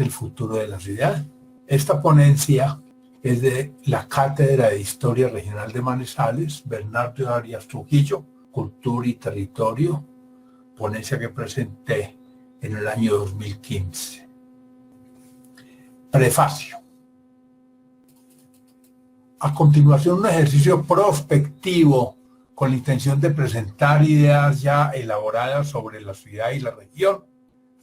el futuro de la ciudad. Esta ponencia es de la Cátedra de Historia Regional de Manizales, Bernardo Arias Trujillo, Cultura y Territorio, ponencia que presenté en el año 2015. Prefacio. A continuación, un ejercicio prospectivo con la intención de presentar ideas ya elaboradas sobre la ciudad y la región,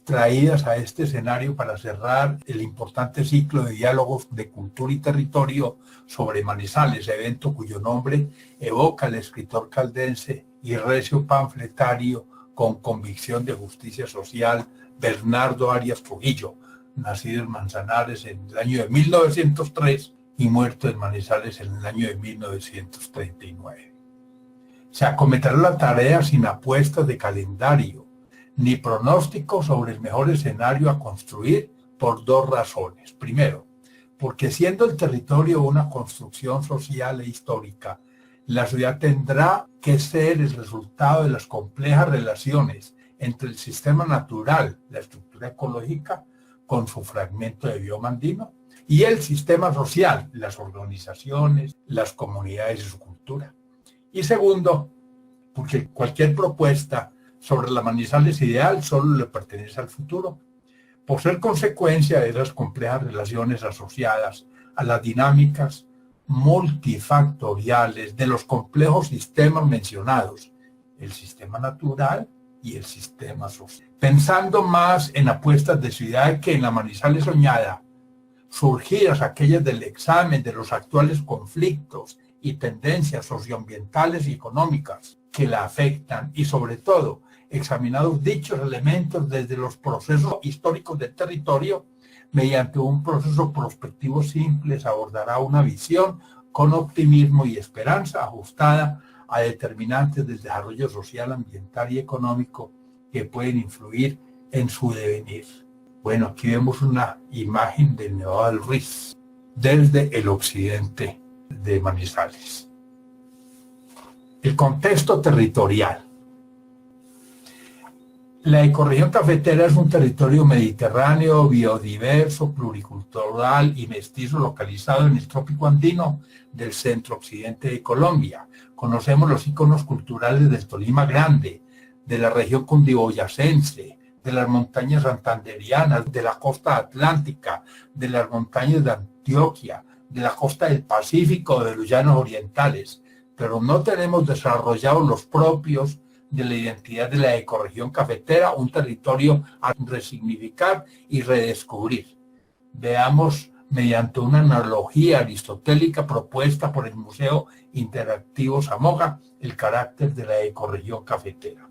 traídas a este escenario para cerrar el importante ciclo de diálogos de cultura y territorio sobre Manizales, evento cuyo nombre evoca al escritor caldense y recio panfletario con convicción de justicia social Bernardo Arias Trujillo, nacido en Manzanares en el año de 1903 y muerto en Manizales en el año de 1939. Se acometerá la tarea sin apuestas de calendario, ni pronóstico sobre el mejor escenario a construir por dos razones. Primero, porque siendo el territorio una construcción social e histórica, la ciudad tendrá que ser el resultado de las complejas relaciones entre el sistema natural, la estructura ecológica, con su fragmento de bioma andino, y el sistema social, las organizaciones, las comunidades y su cultura. Y segundo, porque cualquier propuesta sobre la Manizales ideal solo le pertenece al futuro, por ser consecuencia de las complejas relaciones asociadas a las dinámicas multifactoriales de los complejos sistemas mencionados, el sistema natural y el sistema social. Pensando más en apuestas de ciudad que en la Manizales soñada, surgidas aquellas del examen de los actuales conflictos y tendencias socioambientales y económicas que la afectan y sobre todo examinados dichos elementos desde los procesos históricos del territorio, mediante un proceso prospectivo simple se abordará una visión con optimismo y esperanza ajustada a determinantes del desarrollo social, ambiental y económico que pueden influir en su devenir. Bueno, aquí vemos una imagen del Nevado del Ruiz desde el occidente de Manizales. El contexto territorial. La ecorregión cafetera es un territorio mediterráneo, biodiverso, pluricultural y mestizo localizado en el trópico andino del centro-occidente de Colombia. Conocemos los íconos culturales del Tolima Grande, de la región cundiboyacense, de las montañas santanderianas, de la costa atlántica, de las montañas de Antioquia, de la costa del Pacífico, de los llanos orientales, pero no tenemos desarrollados los propios de la identidad de la ecorregión cafetera, un territorio a resignificar y redescubrir. Veamos mediante una analogía aristotélica propuesta por el Museo Interactivo Zamoga el carácter de la ecorregión cafetera.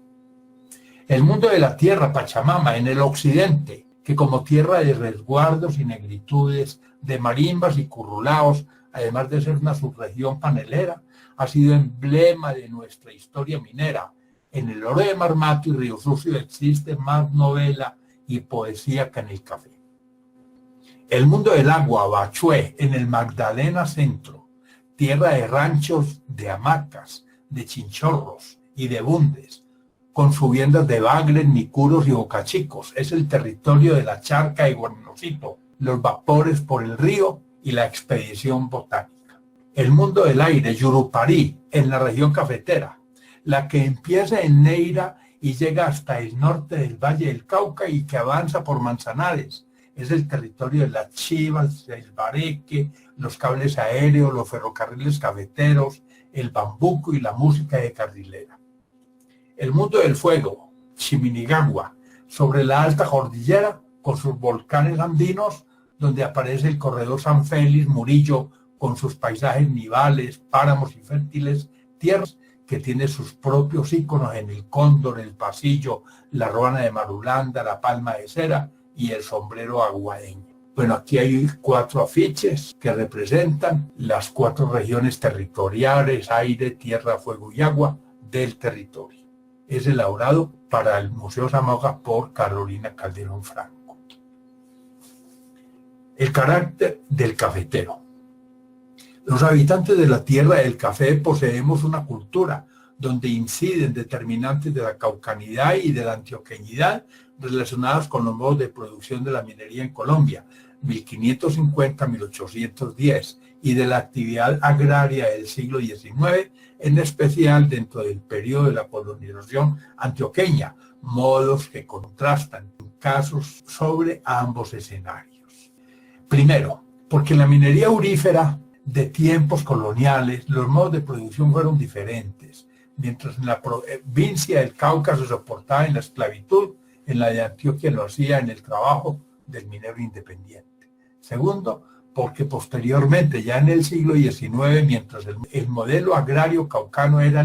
El mundo de la tierra, Pachamama, en el occidente, que como tierra de resguardos y negritudes, de marimbas y currulaos, además de ser una subregión panelera, ha sido emblema de nuestra historia minera. En el oro de Marmato y Río Sucio existe más novela y poesía que en el café. El mundo del agua, Bachué, en el Magdalena Centro, tierra de ranchos, de hamacas, de chinchorros y de bundes, con subiendas de bagres, micuros y bocachicos. Es el territorio de la charca de Guarnosito, los vapores por el río y la expedición botánica. El mundo del aire, Yuruparí, en la región cafetera, la que empieza en Neira y llega hasta el norte del Valle del Cauca y que avanza por Manzanares. Es el territorio de las chivas, el bareque, los cables aéreos, los ferrocarriles cafeteros, el bambuco y la música de carrilera. El mundo del fuego, Chiminigagua, sobre la alta cordillera con sus volcanes andinos, donde aparece el corredor San Félix Murillo con sus paisajes nivales, páramos y fértiles tierras que tiene sus propios íconos en el cóndor, el pasillo, la ruana de Marulanda, la palma de cera y el sombrero aguadeño. Bueno, aquí hay 4 afiches que representan las 4 regiones territoriales, aire, tierra, fuego y agua del territorio. Es elaborado para el Museo Zamoga por Carolina Calderón Franco. El carácter del cafetero. Los habitantes de la tierra del café poseemos una cultura donde inciden determinantes de la caucanidad y de la antioqueñidad relacionadas con los modos de producción de la minería en Colombia, 1550-1810, y de la actividad agraria del siglo XIX, en especial dentro del periodo de la colonización antioqueña, modos que contrastan en casos sobre ambos escenarios. Primero, porque la minería aurífera de tiempos coloniales, los modos de producción fueron diferentes. Mientras en la provincia del Cauca se soportaba en la esclavitud, en la de Antioquia lo hacía en el trabajo del minero independiente. Segundo, porque posteriormente, ya en el siglo XIX, mientras el modelo agrario caucano era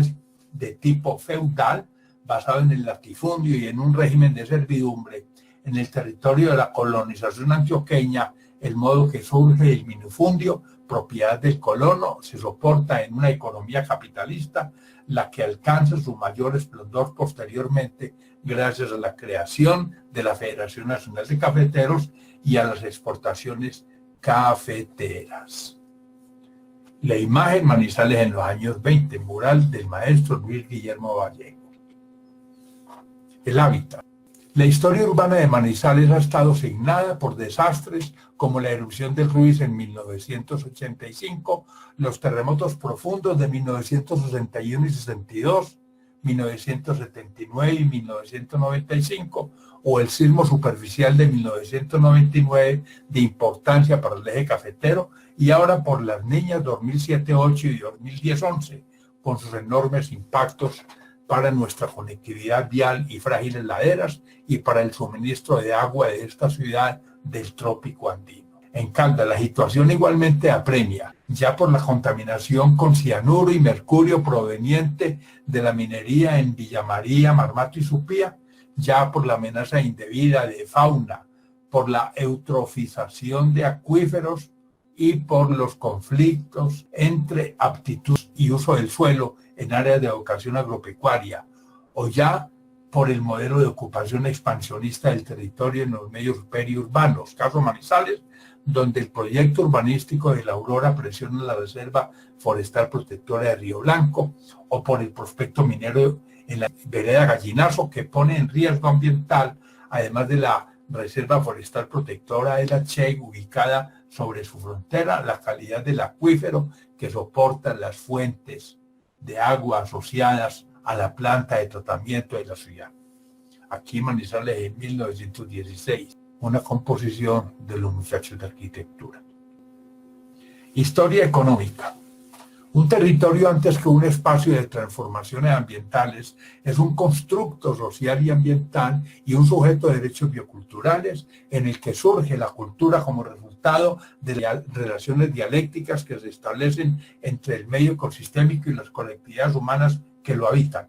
de tipo feudal, basado en el latifundio y en un régimen de servidumbre, en el territorio de la colonización antioqueña, el modo que surge del minifundio, propiedad del colono, se soporta en una economía capitalista, la que alcanza su mayor esplendor posteriormente gracias a la creación de la Federación Nacional de Cafeteros y a las exportaciones cafeteras. La imagen Manizales en los años 20, mural del maestro Luis Guillermo Vallejo. El hábitat. La historia urbana de Manizales ha estado signada por desastres como la erupción del Ruiz en 1985, los terremotos profundos de 1961 y 62, 1979 y 1995, o el sismo superficial de 1999 de importancia para el eje cafetero, y ahora por las Niñas 2007-8 y 2010-11, con sus enormes impactos para nuestra conectividad vial y frágiles laderas y para el suministro de agua de esta ciudad del trópico andino. En Caldas, la situación igualmente apremia, ya por la contaminación con cianuro y mercurio proveniente de la minería en Villa María, Marmato y Supía, ya por la amenaza indebida de fauna, por la eutrofización de acuíferos y por los conflictos entre aptitud y uso del suelo en áreas de vocación agropecuaria, o ya por el modelo de ocupación expansionista del territorio en los medios periurbanos, caso Manizales, donde el proyecto urbanístico de la Aurora presiona la Reserva Forestal Protectora de Río Blanco, o por el prospecto minero en la vereda Gallinazo, que pone en riesgo ambiental, además de la Reserva Forestal Protectora de la Che, ubicada sobre su frontera, la calidad del acuífero que soporta las fuentes de agua asociadas a la planta de tratamiento de la ciudad. Aquí Manizales en 1916, una composición de los muchachos de arquitectura. Historia económica. Un territorio, antes que un espacio de transformaciones ambientales, es un constructo social y ambiental y un sujeto de derechos bioculturales en el que surge la cultura como resultado de las relaciones dialécticas que se establecen entre el medio ecosistémico y las colectividades humanas que lo habitan.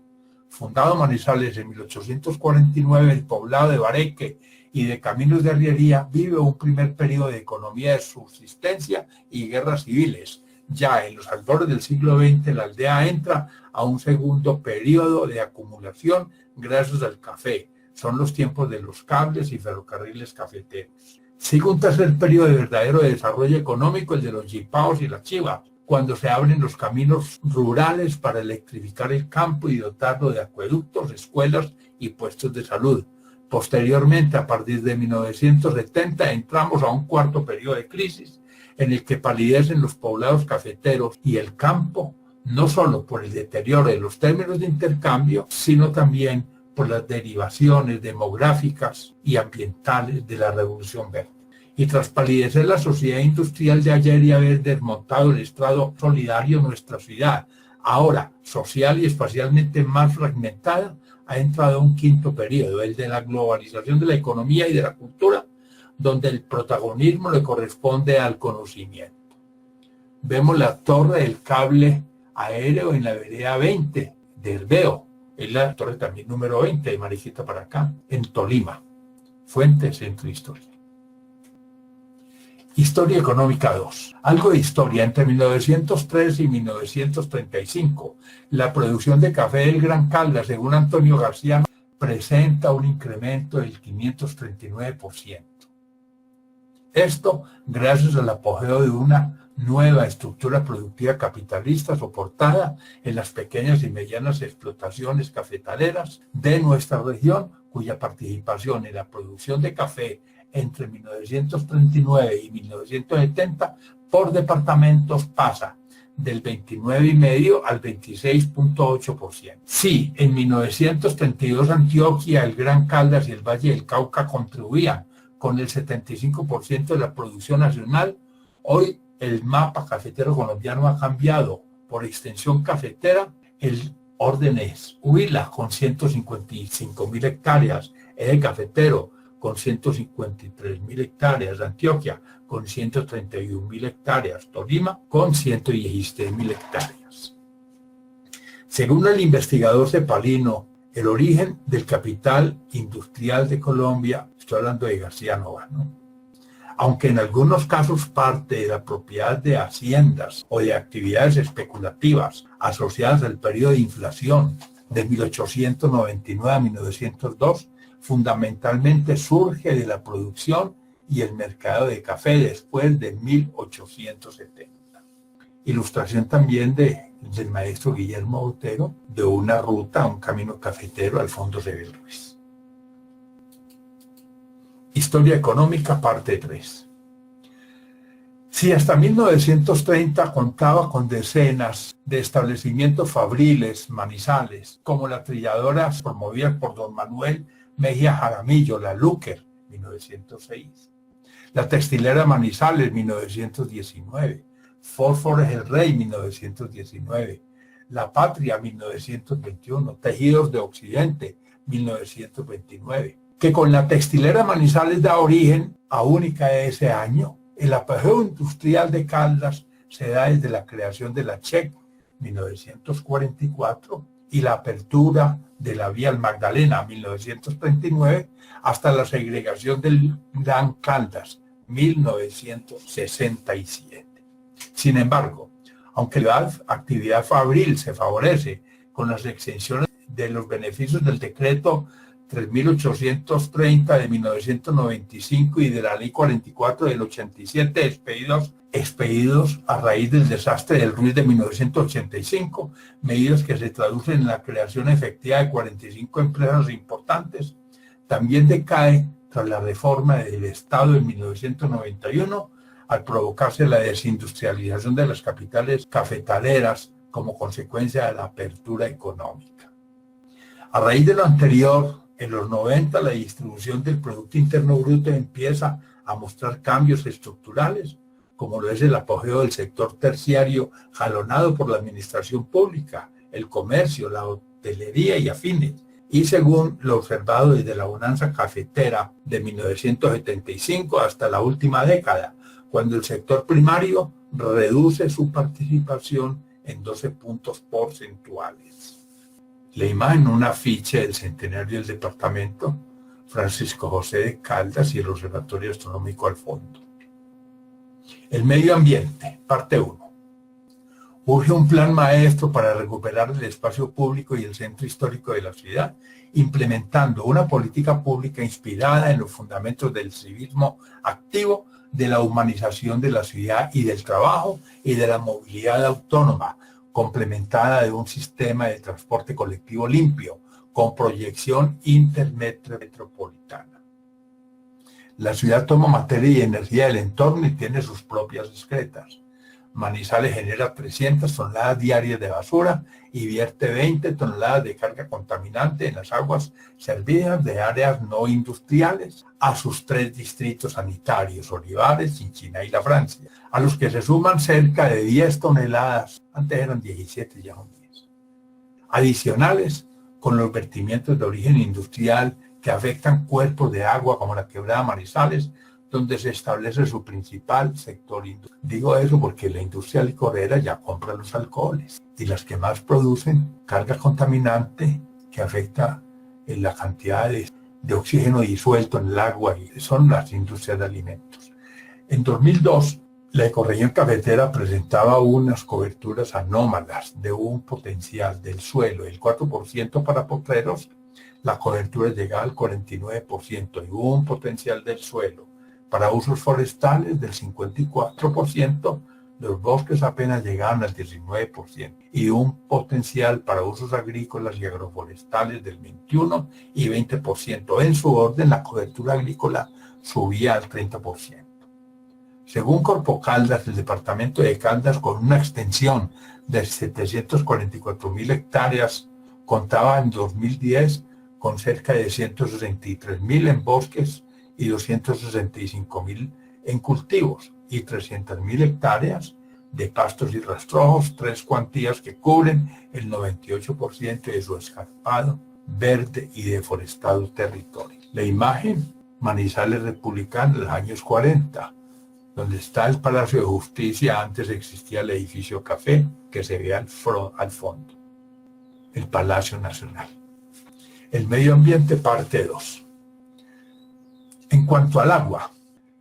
Fundado Manizales en 1849, el poblado de Bareque y de Caminos de Arriería vive un primer periodo de economía de subsistencia y guerras civiles. Ya en los albores del siglo XX, la aldea entra a un segundo periodo de acumulación gracias al café. Son los tiempos de los cables y ferrocarriles cafeteros. Sigue un tercer periodo de verdadero desarrollo económico, el de los yipaos y las chivas, cuando se abren los caminos rurales para electrificar el campo y dotarlo de acueductos, escuelas y puestos de salud. Posteriormente, a partir de 1970, entramos a un cuarto periodo de crisis, en el que palidecen los poblados cafeteros y el campo, no solo por el deterioro de los términos de intercambio, sino también por las derivaciones demográficas y ambientales de la Revolución Verde. Y tras palidecer la sociedad industrial de ayer y haber desmontado el estrado solidario, nuestra ciudad, ahora social y espacialmente más fragmentada, ha entrado un quinto periodo, el de la globalización de la economía y de la cultura, donde el protagonismo le corresponde al conocimiento. Vemos la torre del cable aéreo en la vereda 20 de Herbeo, es la torre también número 20 de Mariquita para acá, en Tolima. Fuente Centro Historia. Historia económica 2. Algo de historia. Entre 1903 y 1935, la producción de café del Gran Caldas, según Antonio García, presenta un incremento del 539%. Esto gracias al apogeo de una nueva estructura productiva capitalista soportada en las pequeñas y medianas explotaciones cafetaleras de nuestra región, cuya participación en la producción de café entre 1939 y 1970 por departamentos pasa del 29,5% al 26,8%. Sí, en 1932 Antioquia, el Gran Caldas y el Valle del Cauca contribuían con el 75% de la producción nacional. Hoy el mapa cafetero colombiano ha cambiado. Por extensión cafetera, el orden es Huila con 155.000 hectáreas, Eje Cafetero con 153.000 hectáreas, Antioquia con 131.000 hectáreas, Tolima con 116.000 hectáreas. Según el investigador cepalino, el origen del capital industrial de Colombia, estoy hablando de García Nova, ¿no?, aunque en algunos casos parte de la propiedad de haciendas o de actividades especulativas asociadas al periodo de inflación de 1899 a 1902, fundamentalmente surge de la producción y el mercado de café después de 1870. Ilustración también del maestro Guillermo Botero, de una ruta, un camino cafetero, Alfonso Sebel Ruiz. Historia económica, parte 3. Si hasta 1930 contaba con decenas de establecimientos fabriles, manizales, como la trilladora promovida por don Manuel Mejía Jaramillo, la Lúquer, 1906, la textilera Manizales, 1919, Fósforos El Rey, 1919, La Patria, 1921, Tejidos de Occidente, 1929, que con la textilera Manizales da origen a única de ese año. El apogeo industrial de Caldas se da desde la creación de la CHEC, 1944, y la apertura de la vía al Magdalena, 1939, hasta la segregación del Gran Caldas, 1967. Sin embargo, aunque la actividad fabril se favorece con las exenciones de los beneficios del decreto 3.830 de 1995 y de la ley 44 del 87 expedidos a raíz del desastre del Ruiz de 1985, medidas que se traducen en la creación efectiva de 45 empresas importantes, también decae tras la reforma del Estado en 1991 al provocarse la desindustrialización de las capitales cafetaleras como consecuencia de la apertura económica. A raíz de lo anterior, en los 90 la distribución del Producto Interno Bruto empieza a mostrar cambios estructurales, como lo es el apogeo del sector terciario jalonado por la administración pública, el comercio, la hotelería y afines, y según lo observado desde la bonanza cafetera de 1975 hasta la última década, cuando el sector primario reduce su participación en 12 puntos porcentuales. La imagen, un afiche del centenario del departamento, Francisco José de Caldas y el Observatorio Astronómico al fondo. El medio ambiente, parte 1. Urge un plan maestro para recuperar el espacio público y el centro histórico de la ciudad, implementando una política pública inspirada en los fundamentos del civismo activo, de la humanización de la ciudad y del trabajo y de la movilidad autónoma, complementada de un sistema de transporte colectivo limpio, con proyección intermetropolitana. La ciudad toma materia y energía del entorno y tiene sus propias excretas. Manizales genera 300 toneladas diarias de basura y vierte 20 toneladas de carga contaminante en las aguas servidas de áreas no industriales a sus 3 distritos sanitarios, Olivares, Chinchina y La Francia, a los que se suman cerca de 10 toneladas, antes eran 17, ya son 10, adicionales con los vertimientos de origen industrial que afectan cuerpos de agua como la quebrada Manizales, donde se establece su principal sector industrial. Digo eso porque la industria licorera ya compra los alcoholes y las que más producen carga contaminante que afecta en la cantidad de oxígeno disuelto en el agua y son las industrias de alimentos. En 2002, la ecorregión cafetera presentaba unas coberturas anómalas de un potencial del suelo del 4% para potreros, la cobertura llegaba al 49% y hubo un potencial del suelo para usos forestales del 54%, Los bosques apenas llegaban al 19% y un potencial para usos agrícolas y agroforestales del 21 y 20%. En su orden, la cobertura agrícola subía al 30%. Según Corpo Caldas, el departamento de Caldas, con una extensión de 744.000 hectáreas, contaba en 2010 con cerca de 163.000 en bosques y 265.000 en cultivos y 300.000 hectáreas de pastos y rastrojos, tres cuantías que cubren el 98% de su escarpado, verde y deforestado territorio. La imagen, Manizales republicana de los años 40, donde está el Palacio de Justicia. Antes existía el edificio Café, que se ve al fondo, el Palacio Nacional. El medio ambiente, parte 2. En cuanto al agua,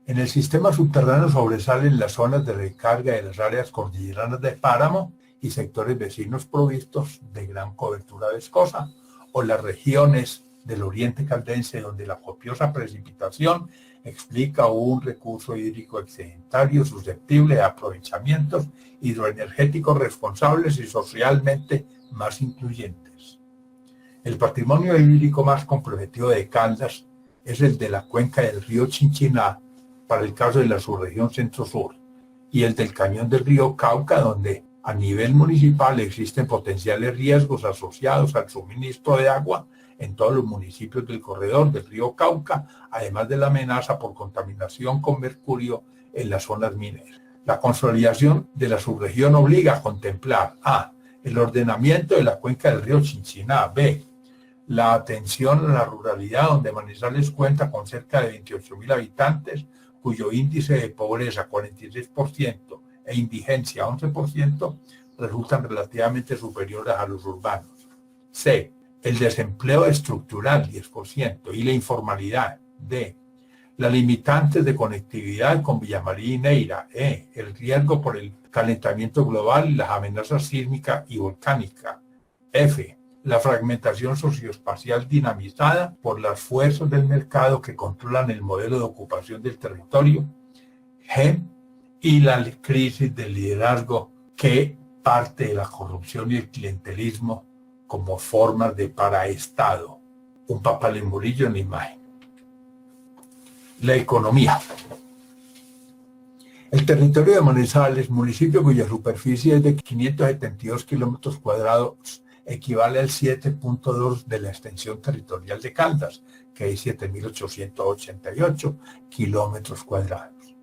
en el sistema subterráneo sobresalen las zonas de recarga de las áreas cordilleranas de páramo y sectores vecinos provistos de gran cobertura viscosa, o las regiones del oriente caldense, donde la copiosa precipitación explica un recurso hídrico excedentario susceptible a aprovechamientos hidroenergéticos responsables y socialmente más incluyentes. El patrimonio hídrico más comprometido de Caldas es el de la cuenca del río Chinchiná, para el caso de la subregión centro-sur, y el del cañón del río Cauca, donde a nivel municipal existen potenciales riesgos asociados al suministro de agua en todos los municipios del corredor del río Cauca, además de la amenaza por contaminación con mercurio en las zonas mineras. La consolidación de la subregión obliga a contemplar a. El ordenamiento de la cuenca del río Chinchiná, b. La atención a la ruralidad, donde Manizales cuenta con cerca de 28.000 habitantes, cuyo índice de pobreza, 46%, e indigencia, 11%, resultan relativamente superiores a los urbanos. C. El desempleo estructural, 10%, y la informalidad. D. Las limitantes de conectividad con Villamaría y Neira. E. El riesgo por el calentamiento global y las amenazas sísmica y volcánica. F. La fragmentación socioespacial dinamizada por las fuerzas del mercado que controlan el modelo de ocupación del territorio. G. Y la crisis del liderazgo, que parte de la corrupción y el clientelismo como formas de paraestado. Un papal en Murillo en la imagen. La economía. El territorio de Manizales, municipio cuya superficie es de 572 kilómetros cuadrados, equivale al 7.2 de la extensión territorial de Caldas, que es 7.888 kilómetros cuadrados.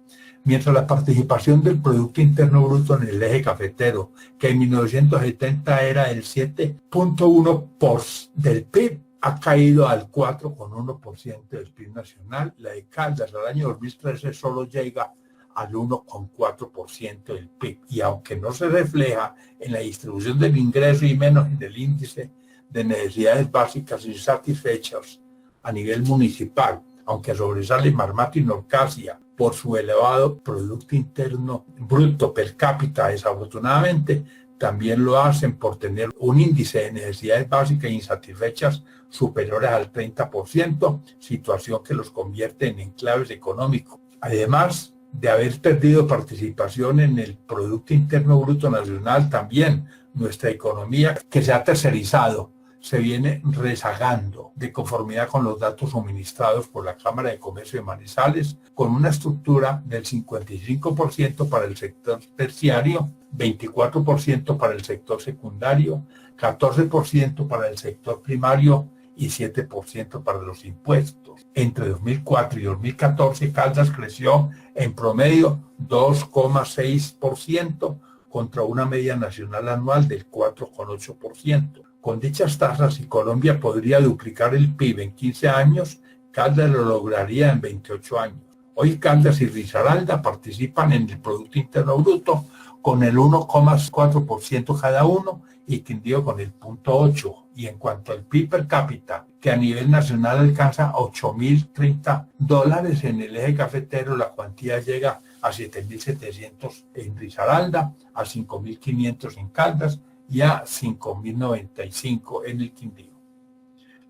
Mientras la participación del Producto Interno Bruto en el eje cafetero, que en 1970 era el 7.1% del PIB, ha caído al 4,1% del PIB nacional. La de Caldas al año 2013 solo llega al 1,4% del PIB. Y aunque no se refleja en la distribución del ingreso y menos en el índice de necesidades básicas insatisfechas a nivel municipal, aunque sobresale Marmato y Norcasia por su elevado Producto Interno Bruto per cápita, desafortunadamente, también lo hacen por tener un índice de necesidades básicas insatisfechas superiores al 30%, situación que los convierte en enclaves económicos. Además de haber perdido participación en el Producto Interno Bruto Nacional, también nuestra economía, que se ha tercerizado, se viene rezagando de conformidad con los datos suministrados por la Cámara de Comercio de Manizales, con una estructura del 55% para el sector terciario, 24% para el sector secundario, 14% para el sector primario y 7% para los impuestos. Entre 2004 y 2014, Caldas creció en promedio 2,6% contra una media nacional anual del 4,8%. Con dichas tasas, si Colombia podría duplicar el PIB en 15 años, Caldas lo lograría en 28 años. Hoy Caldas y Risaralda participan en el Producto Interno Bruto con el 1,4% cada uno y Quindío con el 0,8%. Y en cuanto al PIB per cápita, que a nivel nacional alcanza $8.030 en el eje cafetero, la cuantía llega a 7.700 en Risaralda, a 5.500 en Caldas y a 5.095 en el Quindío.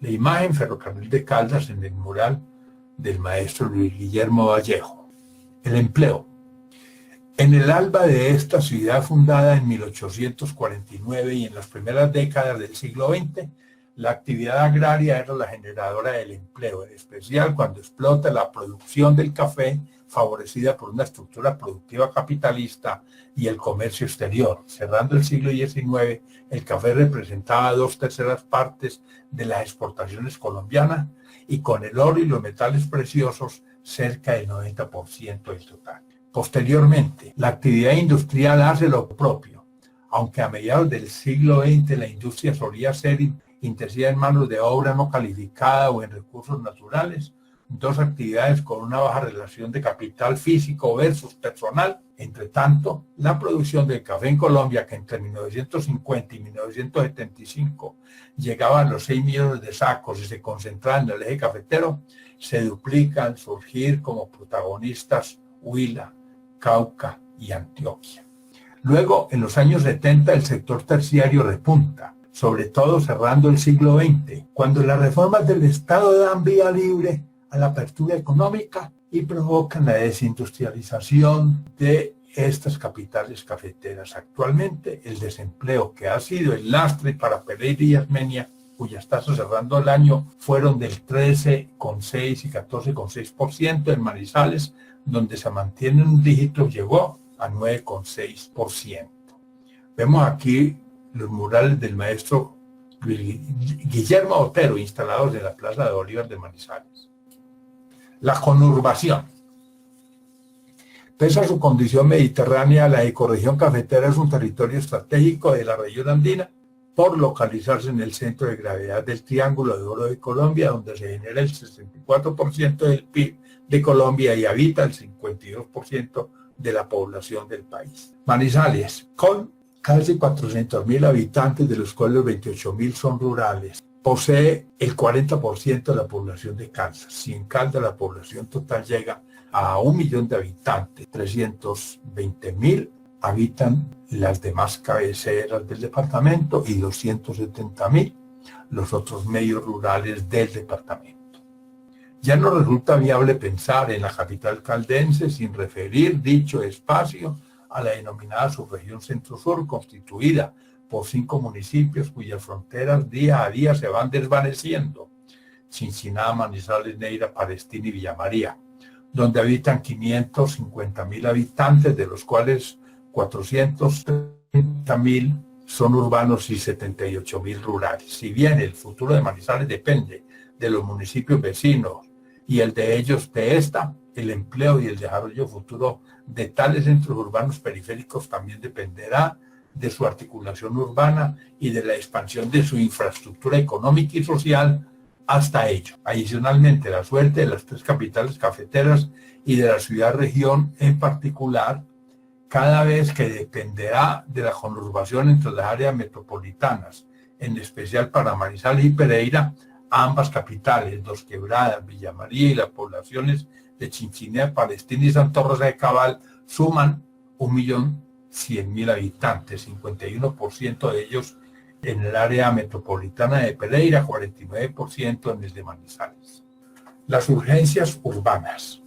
La imagen Ferrocarril de Caldas en el mural del maestro Luis Guillermo Vallejo. El empleo. En el alba de esta ciudad fundada en 1849 y en las primeras décadas del siglo XX, la actividad agraria era la generadora del empleo, en especial cuando explota la producción del café, favorecida por una estructura productiva capitalista y el comercio exterior. Cerrando el siglo XIX, el café representaba 2/3 partes de las exportaciones colombianas y con el oro y los metales preciosos cerca del 90% del total. Posteriormente, la actividad industrial hace lo propio, aunque a mediados del siglo XX la industria solía ser intensiva en manos de obra no calificada o en recursos naturales, dos actividades con una baja relación de capital físico versus personal. Entre tanto, la producción del café en Colombia, que entre 1950 y 1975 llegaba a los 6 millones de sacos y se concentraba en el eje cafetero, se duplica al surgir como protagonistas Huila, Cauca y Antioquia. Luego, en los años 70, el sector terciario repunta, sobre todo cerrando el siglo XX, cuando las reformas del Estado dan vía libre a la apertura económica y provocan la desindustrialización de estas capitales cafeteras. Actualmente, el desempleo, que ha sido el lastre para Pereira y Armenia, cuyas tasas cerrando el año fueron del 13,6 y 14,6%, en Manizales, donde se mantienen un dígito, llegó a 9,6%. Vemos aquí los murales del maestro Guillermo Otero instalados en la Plaza de Bolívar de Manizales. La conurbación. Pese a su condición mediterránea, la ecorregión cafetera es un territorio estratégico de la región andina por localizarse en el centro de gravedad del Triángulo de Oro de Colombia, donde se genera el 64% del PIB de Colombia y habita el 52% de la población del país. Manizales, con casi 400.000 habitantes, de los cuales 28.000 son rurales, posee el 40% de la población de Caldas. Si en Caldas la población total llega a 1 millón de habitantes, 320.000 habitan las demás cabeceras del departamento y 270.000 los otros medios rurales del departamento. Ya no resulta viable pensar en la capital caldense sin referir dicho espacio a la denominada subregión centro-sur, constituida por 5 municipios cuyas fronteras día a día se van desvaneciendo: Chinchiná, Manizales, Neira, Palestina y Villa María, donde habitan 550.000 habitantes, de los cuales 430.000 son urbanos y 78.000 rurales. Si bien el futuro de Manizales depende de los municipios vecinos y el de ellos de esta, el empleo y el desarrollo futuro de tales centros urbanos periféricos también dependerá de su articulación urbana y de la expansión de su infraestructura económica y social hasta ello. Adicionalmente, la suerte de las 3 capitales cafeteras y de la ciudad-región en particular, cada vez que dependerá de la conurbación entre las áreas metropolitanas, en especial para Manizales y Pereira, ambas capitales, Dos Quebradas, Villa María y las poblaciones de Chinchiná, Palestina y Santa Rosa de Cabal suman 1.100.000 habitantes, 51% de ellos en el área metropolitana de Pereira, 49% en el de Manizales. Las urgencias urbanas.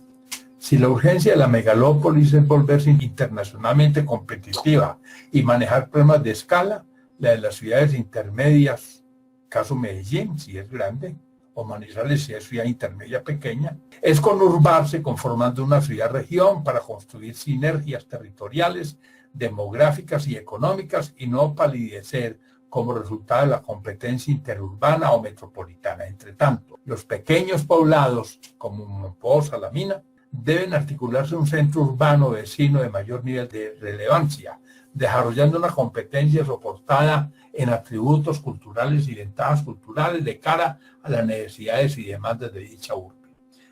Si la urgencia de la megalópolis es volverse internacionalmente competitiva y manejar problemas de escala, la de las ciudades intermedias, caso Medellín, si es grande, o Manizales, si es ciudad intermedia pequeña, es conurbarse conformando una ciudad-región para construir sinergias territoriales, demográficas y económicas, y no palidecer como resultado de la competencia interurbana o metropolitana. Entre tanto, los pequeños poblados, como Monpós, Salamina, deben articularse un centro urbano vecino de mayor nivel de relevancia, desarrollando una competencia soportada en atributos culturales y ventajas culturales de cara a las necesidades y demandas de dicha urbe.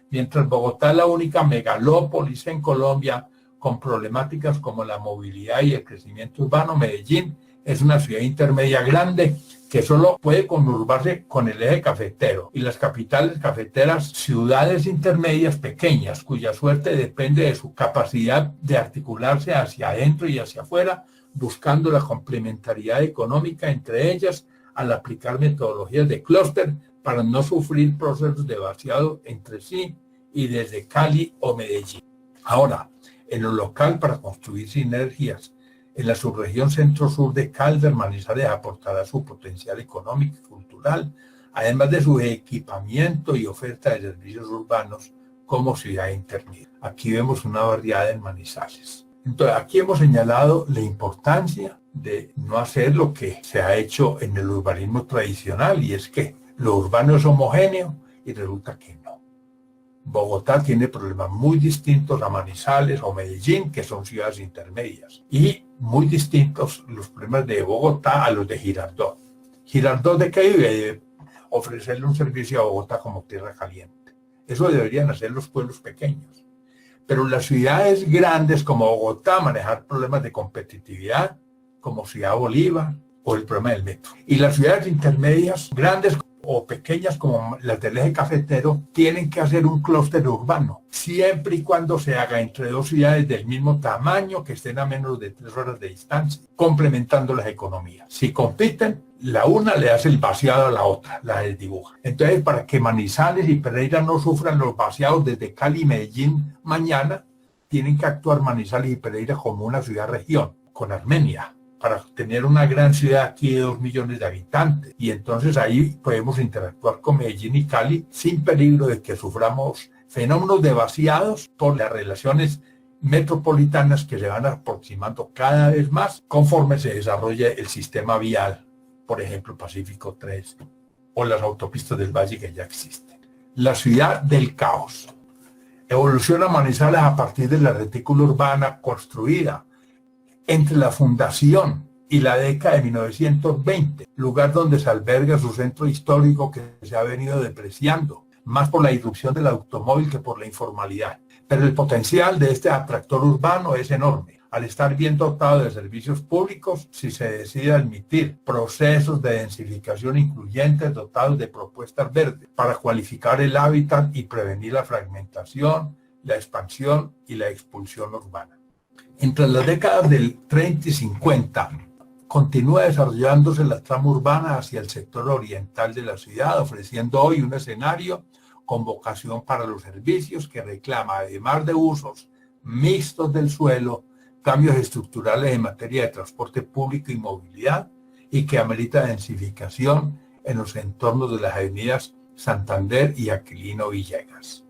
Mientras Bogotá es la única megalópolis en Colombia con problemáticas como la movilidad y el crecimiento urbano, Medellín es una ciudad intermedia grande que solo puede conurbarse con el eje cafetero, y las capitales cafeteras, ciudades intermedias pequeñas, cuya suerte depende de su capacidad de articularse hacia adentro y hacia afuera, buscando la complementariedad económica entre ellas al aplicar metodologías de clúster para no sufrir procesos de vaciado entre sí y desde Cali o Medellín. Ahora, en lo local para construir sinergias. En la subregión centro-sur de Caldas, Manizales aportará su potencial económico y cultural, además de su equipamiento y oferta de servicios urbanos como ciudad intermedia. Aquí vemos una barriada en Manizales. Entonces, aquí hemos señalado la importancia de no hacer lo que se ha hecho en el urbanismo tradicional, y es que lo urbano es homogéneo y resulta que no. Bogotá tiene problemas muy distintos a Manizales o Medellín, que son ciudades intermedias, y muy distintos los problemas de Bogotá a los de Girardot. ¿Girardot de qué vive? De ofrecerle un servicio a Bogotá como tierra caliente. Eso deberían hacer los pueblos pequeños. Pero las ciudades grandes como Bogotá manejar problemas de competitividad, como Ciudad Bolívar o el problema del metro. Y las ciudades intermedias, grandes o pequeñas como las del eje cafetero, tienen que hacer un clúster urbano, siempre y cuando se haga entre dos ciudades del mismo tamaño que estén a menos de 3 horas de distancia, complementando las economías. Si compiten, la una le hace el vaciado a la otra, la desdibuja. Entonces, para que Manizales y Pereira no sufran los vaciados desde Cali y Medellín mañana, tienen que actuar Manizales y Pereira como una ciudad-región, con Armenia, para tener una gran ciudad aquí de 2 millones de habitantes. Y entonces ahí podemos interactuar con Medellín y Cali sin peligro de que suframos fenómenos de vaciados por las relaciones metropolitanas que se van aproximando cada vez más conforme se desarrolla el sistema vial, por ejemplo Pacífico 3 o las autopistas del Valle que ya existen. La ciudad del caos. Evoluciona Manizales a partir de la retícula urbana construida entre la fundación y la década de 1920, lugar donde se alberga su centro histórico que se ha venido depreciando, más por la irrupción del automóvil que por la informalidad. Pero el potencial de este atractor urbano es enorme, al estar bien dotado de servicios públicos, si se decide admitir procesos de densificación incluyentes dotados de propuestas verdes para cualificar el hábitat y prevenir la fragmentación, la expansión y la expulsión urbana. Entre las décadas del 30 y 50, continúa desarrollándose la trama urbana hacia el sector oriental de la ciudad, ofreciendo hoy un escenario con vocación para los servicios que reclama, además de usos mixtos del suelo, cambios estructurales en materia de transporte público y movilidad, y que amerita densificación en los entornos de las avenidas Santander y Aquilino Villegas.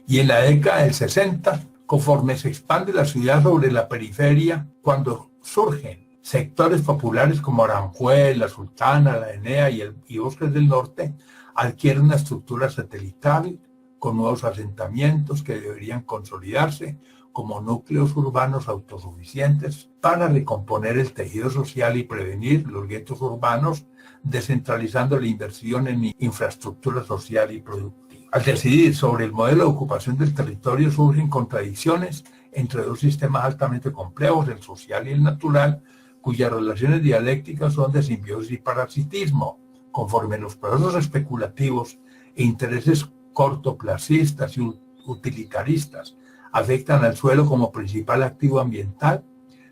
Y en la década del 60, conforme se expande la ciudad sobre la periferia, cuando surgen sectores populares como Aranjuez, La Sultana, La Enea y Bosques del Norte, adquieren una estructura satelital con nuevos asentamientos que deberían consolidarse como núcleos urbanos autosuficientes para recomponer el tejido social y prevenir los guetos urbanos, descentralizando la inversión en infraestructura social y productiva. Al decidir sobre el modelo de ocupación del territorio surgen contradicciones entre dos sistemas altamente complejos, el social y el natural, cuyas relaciones dialécticas son de simbiosis y parasitismo, conforme los procesos especulativos e intereses cortoplacistas y utilitaristas afectan al suelo como principal activo ambiental.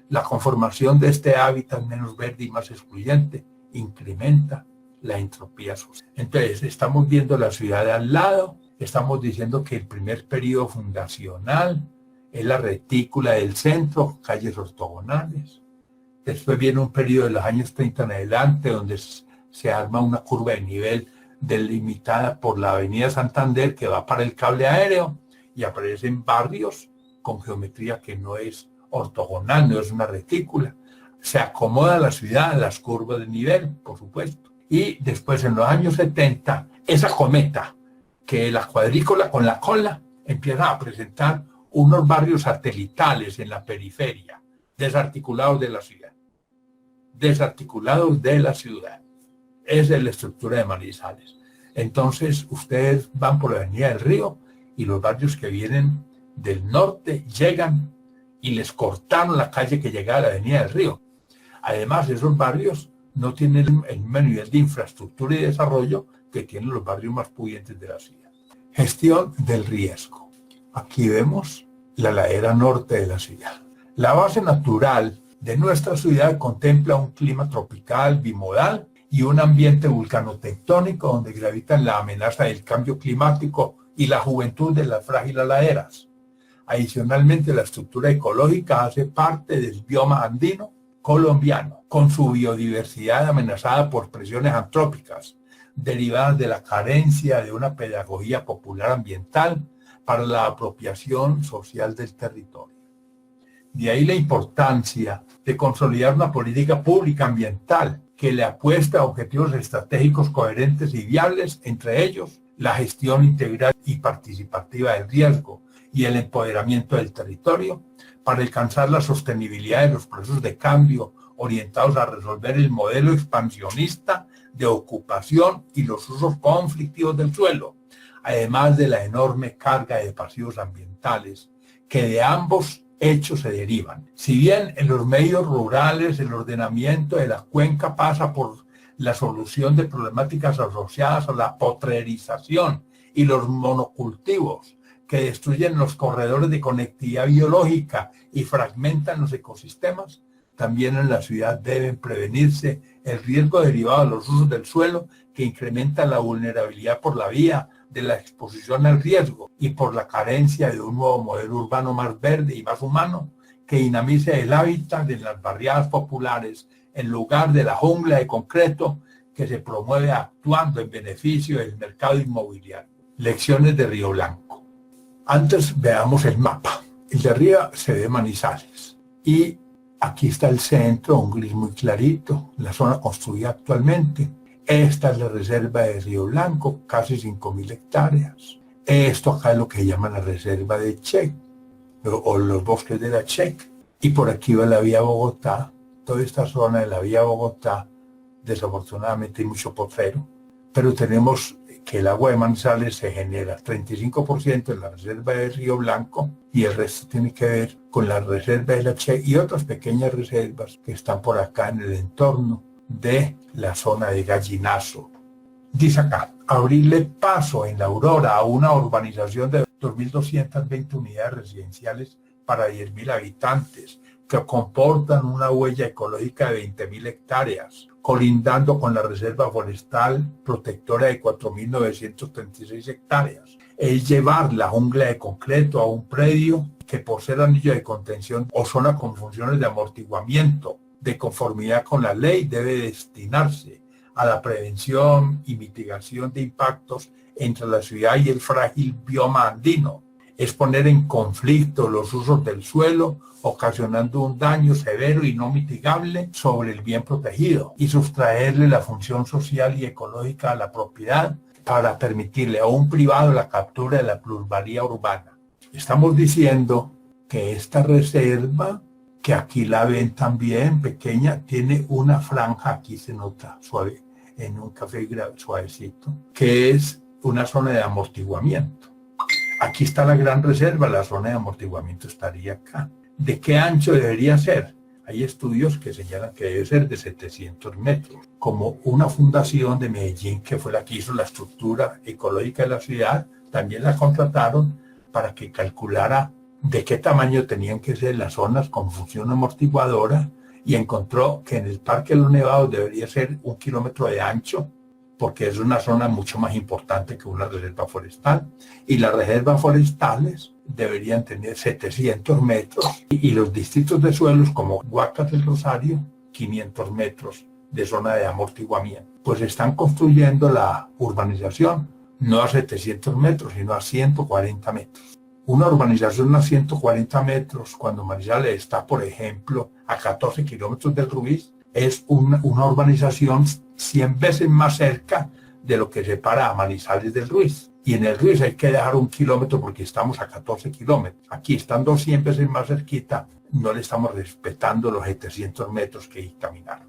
La conformación de este hábitat menos verde y más excluyente incrementa la entropía social. Entonces, estamos viendo la ciudad de al lado, estamos diciendo que el primer periodo fundacional es la retícula del centro, calles ortogonales. Después viene un periodo de los años 30 en adelante, donde se arma una curva de nivel delimitada por la avenida Santander que va para el cable aéreo, y aparecen barrios con geometría que no es ortogonal, no es una retícula. Se acomoda la ciudad a las curvas de nivel, por supuesto. Y después, en los años 70, esa cometa, que la cuadrícula con la cola, empieza a presentar unos barrios satelitales en la periferia, desarticulados de la ciudad. Desarticulados de la ciudad. Esa es la estructura de Manizales. Entonces, ustedes van por la Avenida del Río y los barrios que vienen del norte llegan y les cortaron la calle que llega a la Avenida del Río. Además, esos barrios no tienen el mismo nivel de infraestructura y desarrollo que tienen los barrios más pudientes de la ciudad. Gestión del riesgo. Aquí vemos la ladera norte de la ciudad. La base natural de nuestra ciudad contempla un clima tropical bimodal y un ambiente vulcanotectónico donde gravitan la amenaza del cambio climático y la juventud de las frágiles laderas. Adicionalmente, la estructura ecológica hace parte del bioma andino colombiano, con su biodiversidad amenazada por presiones antrópicas, derivadas de la carencia de una pedagogía popular ambiental para la apropiación social del territorio. De ahí la importancia de consolidar una política pública ambiental que le apuesta a objetivos estratégicos coherentes y viables, entre ellos la gestión integral y participativa del riesgo y el empoderamiento del territorio para alcanzar la sostenibilidad de los procesos de cambio orientados a resolver el modelo expansionista de ocupación y los usos conflictivos del suelo, además de la enorme carga de pasivos ambientales que de ambos hechos se derivan. Si bien en los medios rurales el ordenamiento de la cuenca pasa por la solución de problemáticas asociadas a la potrerización y los monocultivos que destruyen los corredores de conectividad biológica y fragmentan los ecosistemas, también en la ciudad deben prevenirse el riesgo derivado de los usos del suelo que incrementa la vulnerabilidad por la vía de la exposición al riesgo y por la carencia de un nuevo modelo urbano más verde y más humano que dinamice el hábitat de las barriadas populares en lugar de la jungla de concreto que se promueve actuando en beneficio del mercado inmobiliario. Lecciones de Río Blanco. Antes veamos el mapa. El de arriba se ve Manizales y aquí está el centro, un gris muy clarito, la zona construida actualmente. Esta es la reserva de Río Blanco, casi 5.000 hectáreas. Esto acá es lo que llaman la reserva de Check, o los bosques de la Check. Y por aquí va la vía Bogotá. Toda esta zona de la vía Bogotá, desafortunadamente hay mucho potrero, pero tenemos que el agua de Manizales se genera 35% en la reserva de Río Blanco y el resto tiene que ver con la reserva de la Che y otras pequeñas reservas que están por acá en el entorno de la zona de Gallinazo. Dice acá, abrirle paso en la Aurora a una urbanización de 2.220 unidades residenciales para 10.000 habitantes que comportan una huella ecológica de 20.000 hectáreas, colindando con la reserva forestal protectora de 4.936 hectáreas. Es llevar la jungla de concreto a un predio que por ser anillo de contención o zona con funciones de amortiguamiento de conformidad con la ley debe destinarse a la prevención y mitigación de impactos entre la ciudad y el frágil bioma andino. Es poner en conflicto los usos del suelo, ocasionando un daño severo y no mitigable sobre el bien protegido y sustraerle la función social y ecológica a la propiedad para permitirle a un privado la captura de la plusvalía urbana. Estamos diciendo que esta reserva, que aquí la ven también pequeña, tiene una franja, aquí se nota suave, en un café suavecito, que es una zona de amortiguamiento. Aquí está la gran reserva, la zona de amortiguamiento estaría acá. ¿De qué ancho debería ser? Hay estudios que señalan que debe ser de 700 metros. Como una fundación de Medellín, que fue la que hizo la estructura ecológica de la ciudad, también la contrataron para que calculara de qué tamaño tenían que ser las zonas con función amortiguadora y encontró que en el Parque de los Nevados debería ser 1 kilómetro de ancho, porque es una zona mucho más importante que una reserva forestal. Y las reservas forestales deberían tener 700 metros y los distritos de suelos como Guacas del Rosario, 500 metros de zona de amortiguamiento. Pues están construyendo la urbanización no a 700 metros, sino a 140 metros. Una urbanización a 140 metros, cuando Manizales está, por ejemplo, a 14 kilómetros del Ruiz, es una urbanización 100 veces más cerca de lo que separa a Manizales del Ruiz. Y en el Ruiz hay que dejar 1 kilómetro porque estamos a 14 kilómetros. Aquí, estando 100 veces más cerquita, no le estamos respetando los 700 metros que hay que caminar.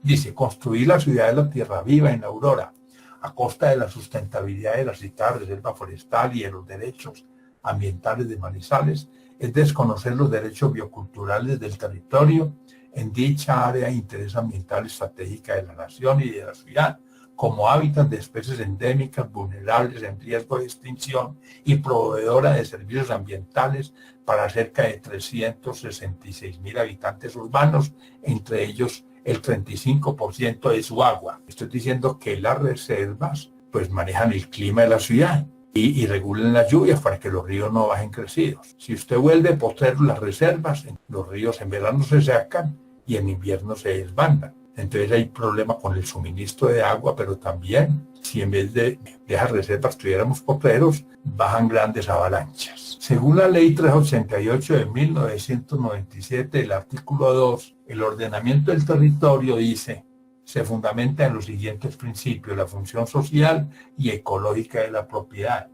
Dice, construir la ciudad de la Tierra Viva en la Aurora, a costa de la sustentabilidad de la citada reserva forestal y de los derechos ambientales de Manizales, es desconocer los derechos bioculturales del territorio en dicha área de interés ambiental estratégica de la nación y de la ciudad, como hábitat de especies endémicas vulnerables en riesgo de extinción y proveedora de servicios ambientales para cerca de 366.000 habitantes urbanos, entre ellos el 35% de su agua. Estoy diciendo que las reservas pues manejan el clima de la ciudad y regulen las lluvias para que los ríos no bajen crecidos. Si usted vuelve a poner las reservas, los ríos en verano se secan y en invierno se desbandan. Entonces hay problema con el suministro de agua, pero también si en vez de esas reservas tuviéramos potreros, bajan grandes avalanchas. Según la ley 388 de 1997, el artículo 2, el ordenamiento del territorio dice, se fundamenta en los siguientes principios: la función social y ecológica de la propiedad,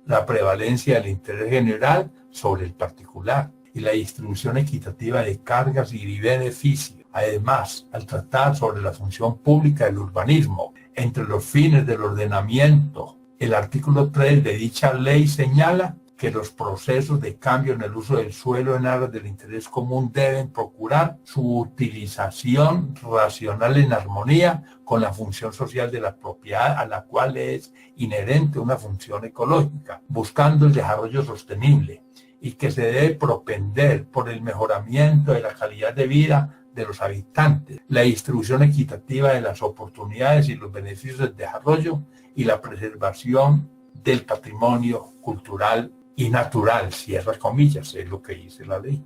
la prevalencia del interés general sobre el particular y la distribución equitativa de cargas y beneficios. Además, al tratar sobre la función pública del urbanismo, entre los fines del ordenamiento, el artículo 3 de dicha ley señala que los procesos de cambio en el uso del suelo en aras del interés común deben procurar su utilización racional en armonía con la función social de la propiedad, a la cual es inherente una función ecológica, buscando el desarrollo sostenible, y que se debe propender por el mejoramiento de la calidad de vida de los habitantes, la distribución equitativa de las oportunidades y los beneficios del desarrollo y la preservación del patrimonio cultural y natural, cierra comillas, es lo que dice la ley.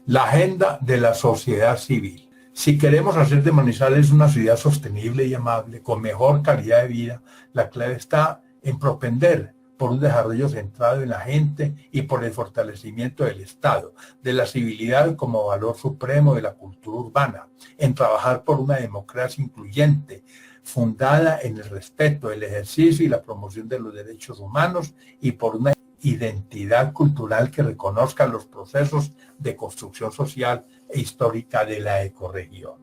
La agenda de la sociedad civil. Si queremos hacer de Manizales una ciudad sostenible y amable, con mejor calidad de vida, la clave está en propender por un desarrollo centrado en la gente y por el fortalecimiento del Estado, de la civilidad como valor supremo de la cultura urbana, en trabajar por una democracia incluyente, fundada en el respeto, el ejercicio y la promoción de los derechos humanos, y por una identidad cultural que reconozca los procesos de construcción social e histórica de la ecorregión.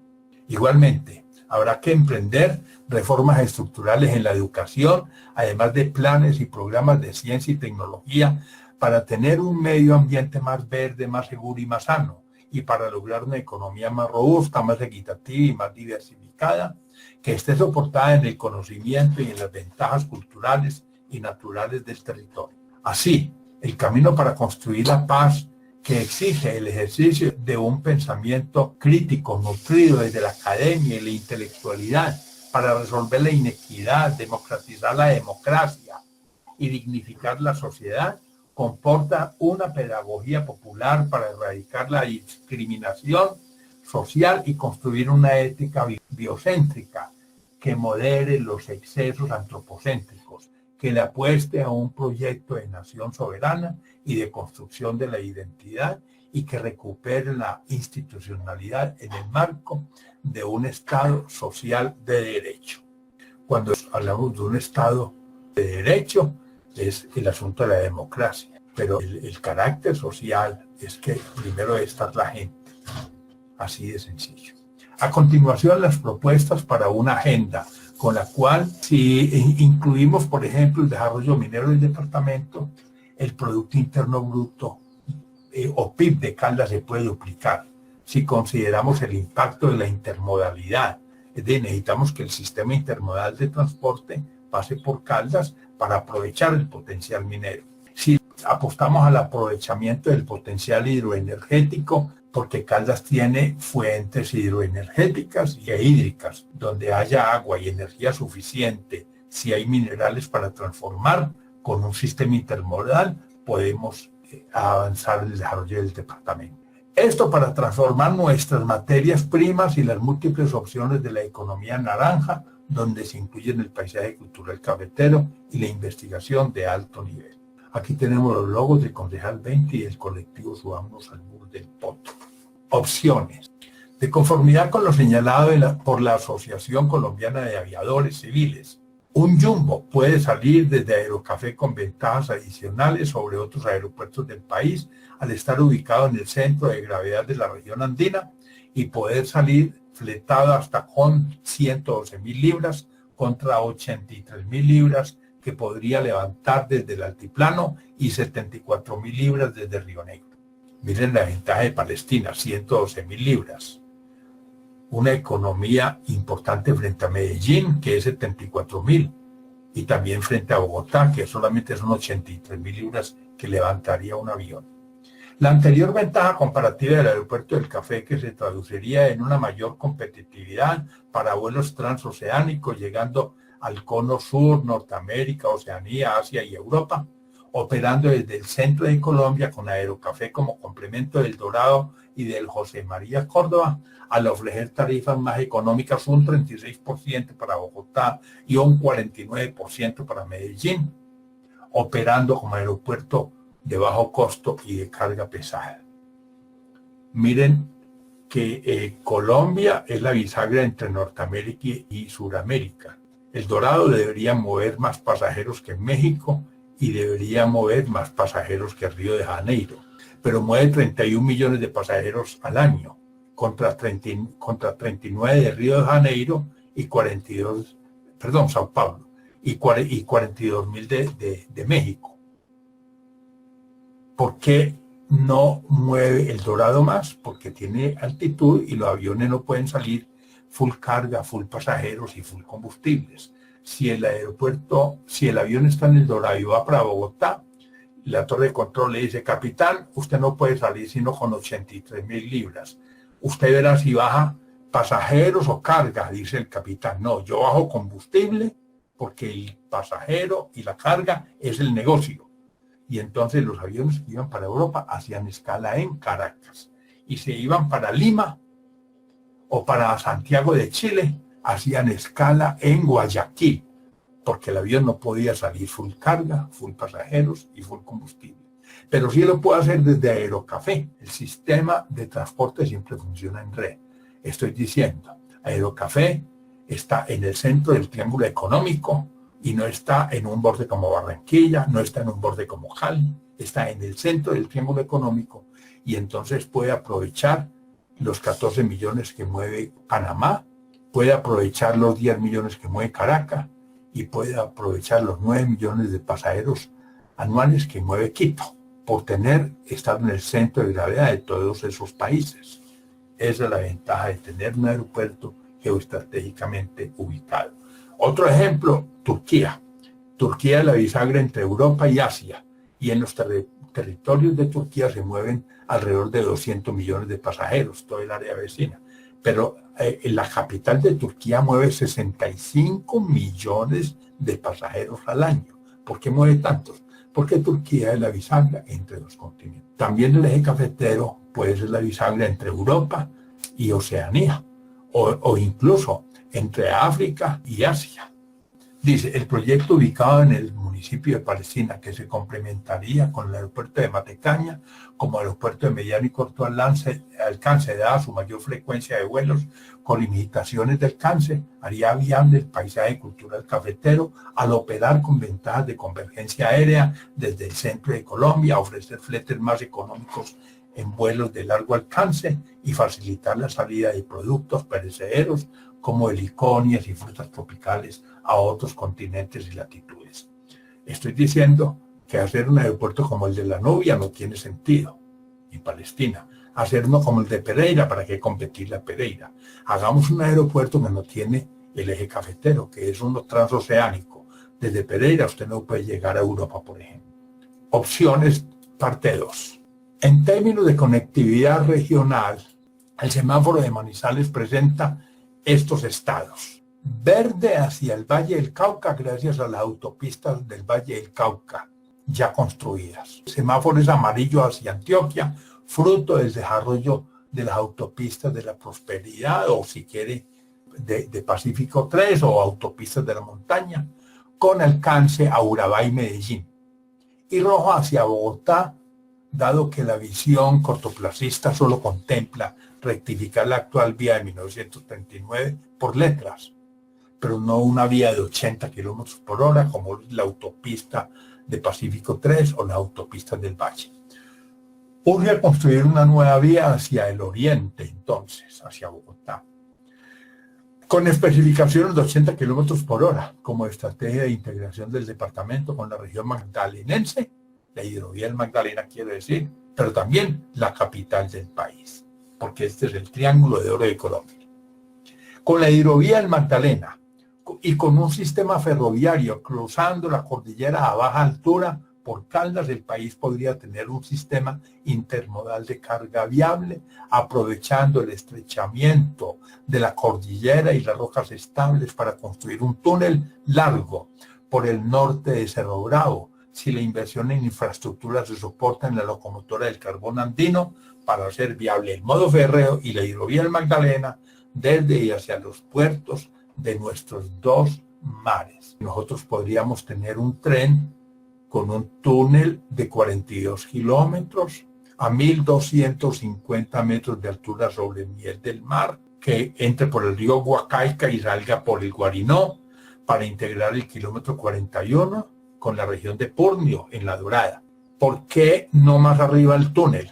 Igualmente, habrá que emprender reformas estructurales en la educación, además de planes y programas de ciencia y tecnología para tener un medio ambiente más verde, más seguro y más sano, y para lograr una economía más robusta, más equitativa y más diversificada, que esté soportada en el conocimiento y en las ventajas culturales y naturales del territorio. Así, el camino para construir la paz que exige el ejercicio de un pensamiento crítico nutrido desde la academia y la intelectualidad para resolver la inequidad, democratizar la democracia y dignificar la sociedad, comporta una pedagogía popular para erradicar la discriminación social y construir una ética biocéntrica que modere los excesos antropocéntricos, que le apueste a un proyecto de nación soberana y de construcción de la identidad, y que recupere la institucionalidad en el marco de un Estado social de derecho. Cuando hablamos de un Estado de derecho, es el asunto de la democracia, pero el carácter social es que primero debe estar la gente, así de sencillo. A continuación, las propuestas para una agenda con la cual, si incluimos, por ejemplo, el desarrollo minero del departamento, el Producto Interno Bruto o PIB de Caldas se puede duplicar. Si consideramos el impacto de la intermodalidad, es decir, necesitamos que el sistema intermodal de transporte pase por Caldas para aprovechar el potencial minero. Si apostamos al aprovechamiento del potencial hidroenergético, porque Caldas tiene fuentes hidroenergéticas e hídricas, donde haya agua y energía suficiente, si hay minerales para transformar, con un sistema intermodal podemos avanzar en el desarrollo del departamento. Esto para transformar nuestras materias primas y las múltiples opciones de la economía naranja, donde se incluyen el paisaje cultural cafetero y la investigación de alto nivel. Aquí tenemos los logos del Concejal 20 y del colectivo Subamos al Muro del Potro. Opciones. De conformidad con lo señalado por la Asociación Colombiana de Aviadores Civiles, un jumbo puede salir desde Aerocafé con ventajas adicionales sobre otros aeropuertos del país al estar ubicado en el centro de gravedad de la región andina y poder salir fletado hasta con 112.000 libras contra 83.000 libras que podría levantar desde el altiplano y 74.000 libras desde Río Negro. Miren la ventaja de Palestina, 112.000 libras. Una economía importante frente a Medellín, que es 74.000, y también frente a Bogotá, que solamente son 83.000 libras que levantaría un avión. La anterior ventaja comparativa del aeropuerto del Café, que se traduciría en una mayor competitividad para vuelos transoceánicos, llegando al cono sur, Norteamérica, Oceanía, Asia y Europa, operando desde el centro de Colombia con Aerocafé como complemento del Dorado y del José María Córdoba, al ofrecer tarifas más económicas, un 36% para Bogotá y un 49% para Medellín, operando como aeropuerto de bajo costo y de carga pesada. Miren que Colombia es la bisagra entre Norteamérica y Suramérica. El Dorado debería mover más pasajeros que México y debería mover más pasajeros que Río de Janeiro, pero mueve 31 millones de pasajeros al año, contra 39 de Río de Janeiro y 42, perdón, Sao Paulo, y 42.000 de México. ¿Por qué no mueve el Dorado más? Porque tiene altitud y los aviones no pueden salir full carga, full pasajeros y full combustibles. Si el avión está en el Dorado y va para Bogotá, la torre de control le dice: capitán, usted no puede salir sino con 83.000 libras. Usted verá si baja pasajeros o carga, dice el capitán. No, yo bajo combustible porque el pasajero y la carga es el negocio. Y entonces los aviones que iban para Europa hacían escala en Caracas. Y se iban para Lima o para Santiago de Chile, hacían escala en Guayaquil, porque el avión no podía salir full carga, full pasajeros y full combustible. Pero sí lo puede hacer desde Aerocafé. El sistema de transporte siempre funciona en red. Estoy diciendo, Aerocafé está en el centro del triángulo económico y no está en un borde como Barranquilla, no está en un borde como Cali, está en el centro del triángulo económico y entonces puede aprovechar los 14 millones que mueve Panamá, puede aprovechar los 10 millones que mueve Caracas y puede aprovechar los 9 millones de pasajeros anuales que mueve Quito, por estar en el centro de gravedad de todos esos países. Esa es la ventaja de tener un aeropuerto geoestratégicamente ubicado. Otro ejemplo, Turquía. Turquía es la bisagra entre Europa y Asia, y en los territorios de Turquía se mueven alrededor de 200 millones de pasajeros, todo el área vecina. Pero en la capital de Turquía mueve 65 millones de pasajeros al año. ¿Por qué mueve tantos? Porque Turquía es la bisagra entre los continentes. También el eje cafetero puede ser la bisagra entre Europa y Oceanía, o incluso entre África y Asia. Dice, el proyecto ubicado en el municipio de Palestina, que se complementaría con el aeropuerto de Matecaña como aeropuerto de mediano y corto alcance, dada su mayor frecuencia de vuelos con limitaciones de alcance, haría viable el paisaje cultural cafetero al operar con ventajas de convergencia aérea desde el centro de Colombia, ofrecer fletes más económicos en vuelos de largo alcance y facilitar la salida de productos perecederos como heliconias y frutas tropicales a otros continentes y latitudes. Estoy diciendo que hacer un aeropuerto como el de La Nubia no tiene sentido en Palestina. Hacer uno como el de Pereira, ¿para qué competir la Pereira? Hagamos un aeropuerto que no tiene el eje cafetero, que es uno transoceánico. Desde Pereira usted no puede llegar a Europa, por ejemplo. Opciones, parte 2. En términos de conectividad regional, el semáforo de Manizales presenta estos estados. Verde hacia el Valle del Cauca gracias a las autopistas del Valle del Cauca ya construidas. Semáforo es amarillo hacia Antioquia, fruto del desarrollo de las autopistas de la Prosperidad o si quiere de Pacífico 3 o autopistas de la montaña con alcance a Urabá y Medellín. Y rojo hacia Bogotá, dado que la visión cortoplacista solo contempla rectificar la actual vía de 1939 por letras, pero no una vía de 80 kilómetros por hora como la autopista de Pacífico 3 o la autopista del Valle. Urge construir una nueva vía hacia el oriente, entonces, hacia Bogotá, con especificaciones de 80 kilómetros por hora como estrategia de integración del departamento con la región magdalenense, la hidrovía del Magdalena quiere decir, pero también la capital del país, porque este es el triángulo de oro de Colombia. Con la hidrovía del Magdalena y con un sistema ferroviario cruzando la cordillera a baja altura por Caldas, el país podría tener un sistema intermodal de carga viable, aprovechando el estrechamiento de la cordillera y las rocas estables para construir un túnel largo por el norte de Cerro Bravo, si la inversión en infraestructura se soporta en la locomotora del carbón andino para hacer viable el modo férreo y la hidrovía del Magdalena desde y hacia los puertos de nuestros dos mares. Nosotros podríamos tener un tren con un túnel de 42 kilómetros a 1.250 metros de altura sobre el nivel del mar, que entre por el río Huacaica y salga por el Guarinó para integrar el kilómetro 41 con la región de Purnio, en La Dorada. ¿Por qué no más arriba el túnel?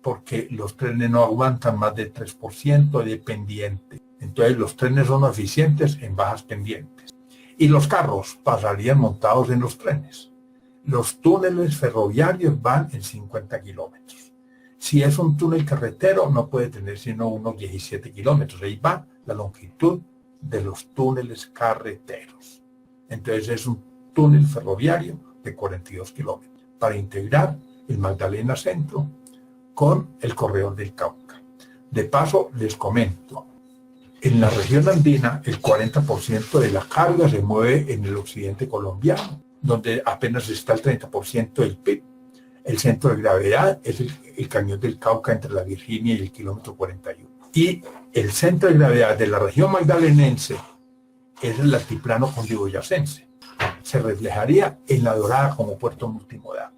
Porque los trenes no aguantan más de 3% de pendiente. Entonces los trenes son eficientes en bajas pendientes. Y los carros pasarían montados en los trenes. Los túneles ferroviarios van en 50 kilómetros. Si es un túnel carretero, no puede tener sino unos 17 kilómetros. Ahí va la longitud de los túneles carreteros. Entonces es un túnel ferroviario de 42 kilómetros para integrar el Magdalena Centro con el Corredor del Cauca. De paso, les comento, en la región andina el 40% de la carga se mueve en el occidente colombiano, donde apenas está el 30% del PIB. El centro de gravedad es el Cañón del Cauca entre la Virginia y el kilómetro 41. Y el centro de gravedad de la región magdalenense es el altiplano cundiboyacense. Se reflejaría en La Dorada como puerto multimodal.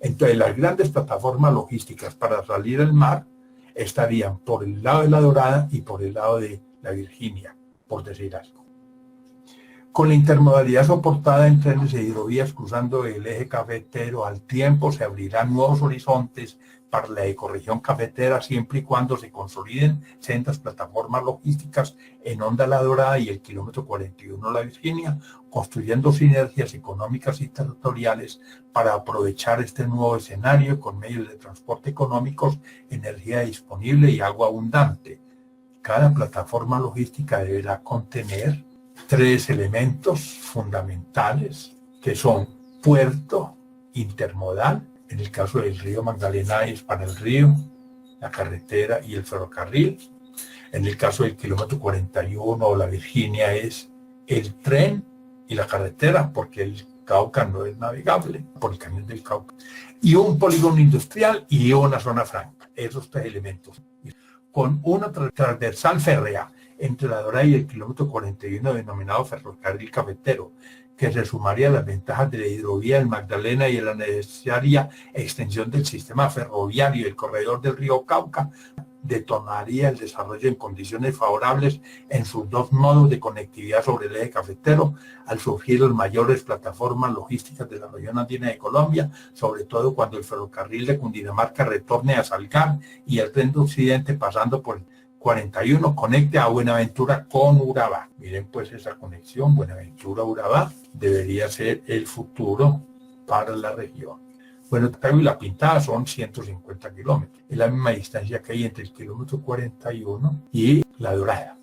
Entonces las grandes plataformas logísticas para salir al mar estarían por el lado de La Dorada y por el lado de la Virginia, por decir algo. Con la intermodalidad soportada en trenes e hidrovías cruzando el eje cafetero, al tiempo se abrirán nuevos horizontes para la ecorregión cafetera siempre y cuando se consoliden sendas plataformas logísticas en Honda La Dorada y el kilómetro 41 La Virginia, construyendo sinergias económicas y territoriales para aprovechar este nuevo escenario con medios de transporte económicos, energía disponible y agua abundante. Cada plataforma logística deberá contener 3 elementos fundamentales que son puerto, intermodal, en el caso del río Magdalena es para el río, la carretera y el ferrocarril. En el caso del kilómetro 41 o la Virginia es el tren y la carretera, porque el Cauca no es navegable por el Cañón del Cauca. Y un polígono industrial y una zona franca, esos 3 elementos. Con una transversal férrea entre La Dorada y el kilómetro 41 denominado ferrocarril cafetero, que se sumaría a las ventajas de la hidrovía del Magdalena y a la necesaria extensión del sistema ferroviario del corredor del río Cauca, detonaría el desarrollo en condiciones favorables en sus 2 nodos de conectividad sobre el eje cafetero, al surgir las mayores plataformas logísticas de la región andina de Colombia, sobre todo cuando el ferrocarril de Cundinamarca retorne a Salgar y el tren de Occidente pasando por 41 conecte a Buenaventura con Urabá. Miren pues esa conexión Buenaventura-Urabá debería ser el futuro para la región. Bueno, Tago y La Pintada son 150 kilómetros. Es la misma distancia que hay entre el kilómetro 41 y La Dorada.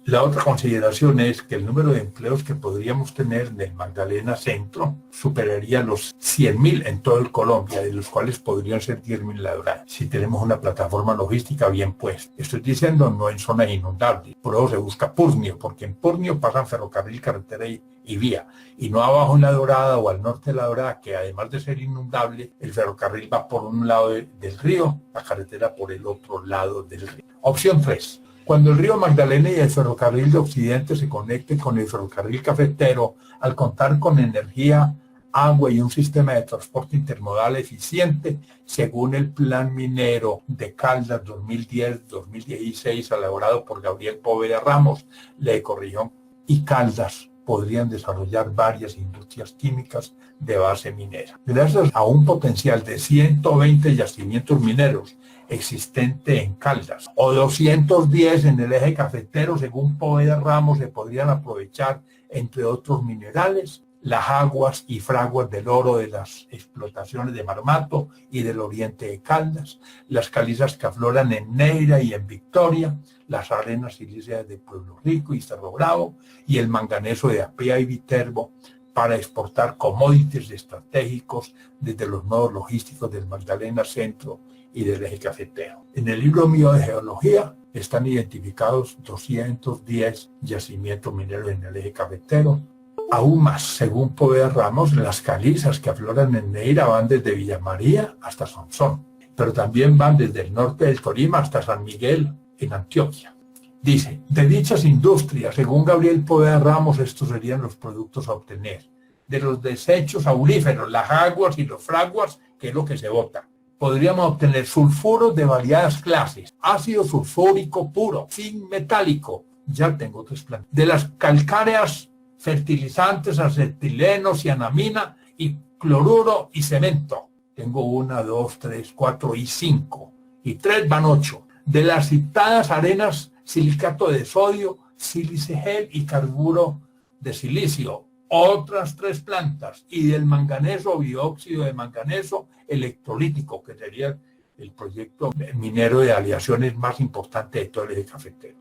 La otra consideración es que el número de empleos que podríamos tener en el Magdalena Centro superaría los 100.000 en todo el Colombia, de los cuales podrían ser 10.000 en La Dorada, si tenemos una plataforma logística bien puesta. Estoy diciendo no en zonas inundables, por eso se busca Purnio, porque en Purnio pasan ferrocarril, carretera y vía, y no abajo en La Dorada o al norte de La Dorada, que además de ser inundable, el ferrocarril va por un lado del río, la carretera por el otro lado del río. Opción 3. Cuando el río Magdalena y el ferrocarril de Occidente se conecten con el ferrocarril cafetero, al contar con energía, agua y un sistema de transporte intermodal eficiente, según el Plan Minero de Caldas 2010-2016, elaborado por Gabriel Poveda Ramos, la ecorregión y Caldas podrían desarrollar varias industrias químicas de base minera. Gracias a un potencial de 120 yacimientos mineros existente en Caldas o 210 en el eje cafetero, según Poveda Ramos, se podrían aprovechar, entre otros minerales, las aguas y fraguas del oro de las explotaciones de Marmato y del oriente de Caldas, las calizas que afloran en Neira y en Victoria, las arenas silíceas de Pueblo Rico y Cerro Bravo y el manganeso de Apia y Viterbo, para exportar commodities estratégicos desde los nodos logísticos del Magdalena Centro y del eje cafetero. En el libro mío de geología están identificados 210 yacimientos mineros en el eje cafetero. Aún más, según Poveda Ramos, las calizas que afloran en Neira van desde Villa María hasta Sonsón, pero también van desde el norte del Tolima hasta San Miguel, en Antioquia. Dice, de dichas industrias, según Gabriel Poveda Ramos, estos serían los productos a obtener. De los desechos auríferos, las aguas y los fraguas, que es lo que se bota. Podríamos obtener sulfuros de variadas clases, ácido sulfúrico puro, zinc metálico, ya tengo otros planes. De las calcáreas, fertilizantes, acetileno, cianamina y cloruro y cemento. Tengo 1, 2, 3, 4 y 5. Y 3 van 8. De las citadas arenas, silicato de sodio, silicegel y carburo de silicio. Otras 3 plantas. Y del manganeso, dióxido de manganeso electrolítico, que sería el proyecto minero de aleaciones más importante de todo el eje cafetero.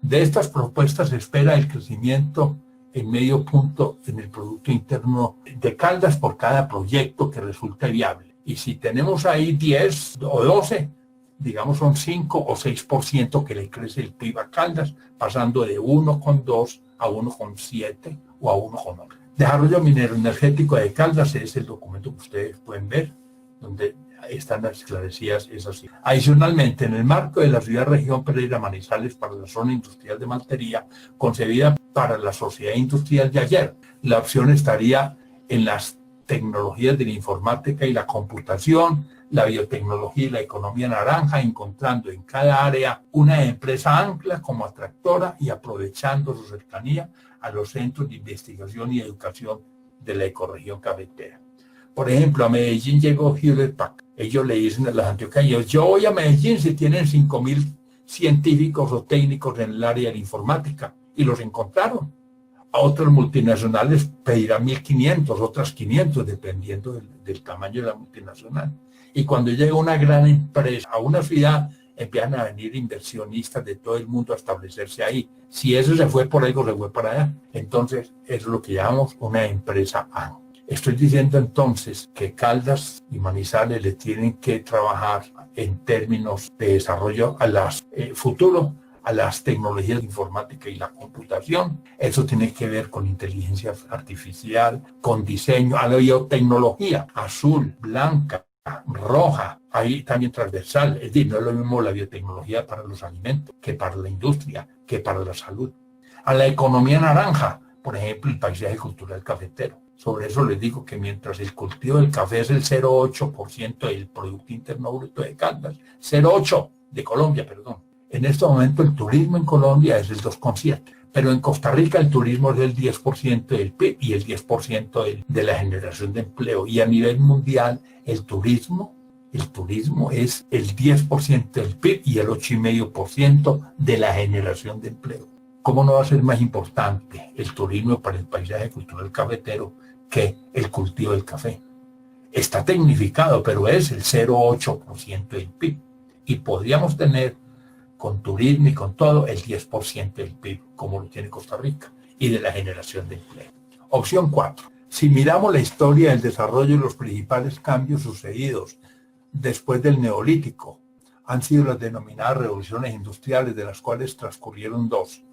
De estas propuestas se espera el crecimiento en medio punto en el Producto Interno de Caldas por cada proyecto que resulte viable. Y si tenemos ahí 10 o 12, digamos son 5 o 6% que le crece el PIB a Caldas, pasando de 1,2 a 1,7 o a 1,8. Desarrollo minero energético de Caldas es el documento que ustedes pueden ver, donde están esclarecidas esas cifras. Adicionalmente, en el marco de la ciudad-región Pereira Manizales para la zona industrial de Maltería, concebida para la sociedad industrial de ayer, la opción estaría en las tecnologías de la informática y la computación, la biotecnología y la economía naranja, encontrando en cada área una empresa ancla como atractora y aprovechando su cercanía a los centros de investigación y educación de la ecorregión cafetera. Por ejemplo, a Medellín llegó Hewlett Packard. Ellos le dicen a los antioqueños, yo voy a Medellín si tienen 5.000 científicos o técnicos en el área de la informática, y los encontraron. A otras multinacionales pedirán 1.500, otras 500, dependiendo del tamaño de la multinacional. Y cuando llega una gran empresa a una ciudad, empiezan a venir inversionistas de todo el mundo a establecerse ahí. Si eso se fue por algo, se fue para allá. Entonces, eso es lo que llamamos una empresa ancla. Estoy diciendo entonces que Caldas y Manizales le tienen que trabajar en términos de desarrollo a las futuro, a las tecnologías de informática y la computación. Eso tiene que ver con inteligencia artificial, con diseño, a la biotecnología, azul, blanca, roja, ahí también transversal. Es decir, no es lo mismo la biotecnología para los alimentos que para la industria, que para la salud. A la economía naranja, por ejemplo, el paisaje cultural cafetero. Sobre eso les digo que mientras el cultivo del café es el 0,8% del Producto Interno Bruto de Caldas, 0,8% de Colombia, perdón. En este momento el turismo en Colombia es el 2,7%, pero en Costa Rica el turismo es el 10% del PIB y el 10% de la generación de empleo. Y a nivel mundial el turismo es el 10% del PIB y el 8,5% de la generación de empleo. ¿Cómo no va a ser más importante el turismo para el paisaje cultural cafetero que el cultivo del café? Está tecnificado, pero es el 0,8% del PIB. Y podríamos tener con turismo y con todo el 10% del PIB, como lo tiene Costa Rica, y de la generación de empleo. Opción 4. Si miramos la historia del desarrollo y los principales cambios sucedidos después del Neolítico, han sido las denominadas revoluciones industriales, de las cuales transcurrieron 2.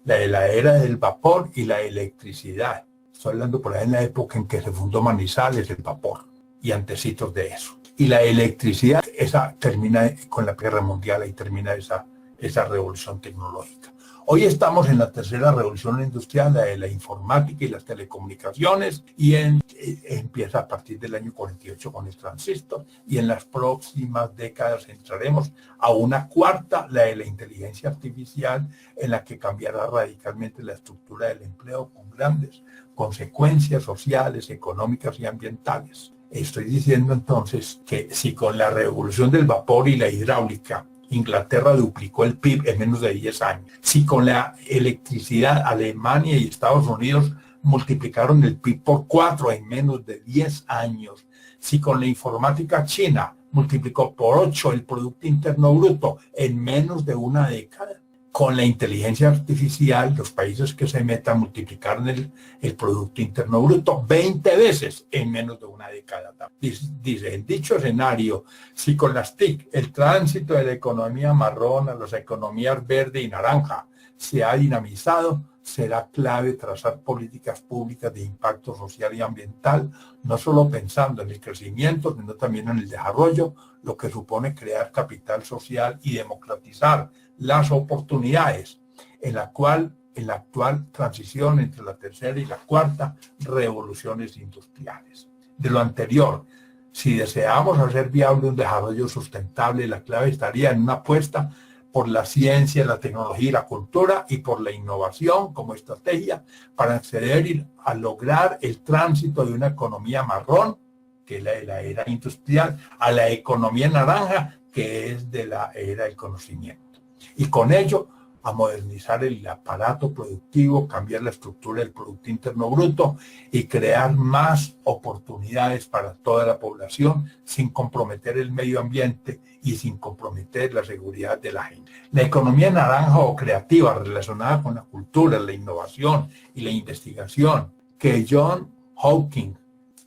La de la era del vapor y la electricidad. Estoy hablando por ahí en la época en que se fundó Manizales, el vapor, y antecitos de eso. Y la electricidad, esa termina con la Guerra Mundial, ahí termina esa revolución tecnológica. Hoy estamos en la tercera revolución industrial, la de la informática y las telecomunicaciones, y empieza a partir del año 48 con el transistor, y en las próximas décadas entraremos a una cuarta, la de la inteligencia artificial, en la que cambiará radicalmente la estructura del empleo con grandes consecuencias sociales, económicas y ambientales. Estoy diciendo entonces que si con la revolución del vapor y la hidráulica Inglaterra duplicó el PIB en menos de 10 años. Si con la electricidad Alemania y Estados Unidos multiplicaron el PIB por 4 en menos de 10 años. Si con la informática China multiplicó por 8 el Producto Interno Bruto en menos de una década. con la inteligencia artificial, los países que se metan multiplicaron el Producto Interno Bruto 20 veces en menos de una década. Dice, en dicho escenario, si con las TIC el tránsito de la economía marrón a las economías verde y naranja se ha dinamizado, será clave trazar políticas públicas de impacto social y ambiental, no solo pensando en el crecimiento, sino también en el desarrollo, lo que supone crear capital social y democratizar las oportunidades en la actual transición entre la tercera y la cuarta revoluciones industriales. De lo anterior, si deseamos hacer viable un desarrollo sustentable, la clave estaría en una apuesta por la ciencia, la tecnología y la cultura y por la innovación como estrategia para acceder a lograr el tránsito de una economía marrón, que es la de la era industrial, a la economía naranja, que es de la era del conocimiento. Y con ello, a modernizar el aparato productivo, cambiar la estructura del Producto Interno Bruto y crear más oportunidades para toda la población sin comprometer el medio ambiente y sin comprometer la seguridad de la gente. La economía naranja o creativa relacionada con la cultura, la innovación y la investigación, que John Hawking,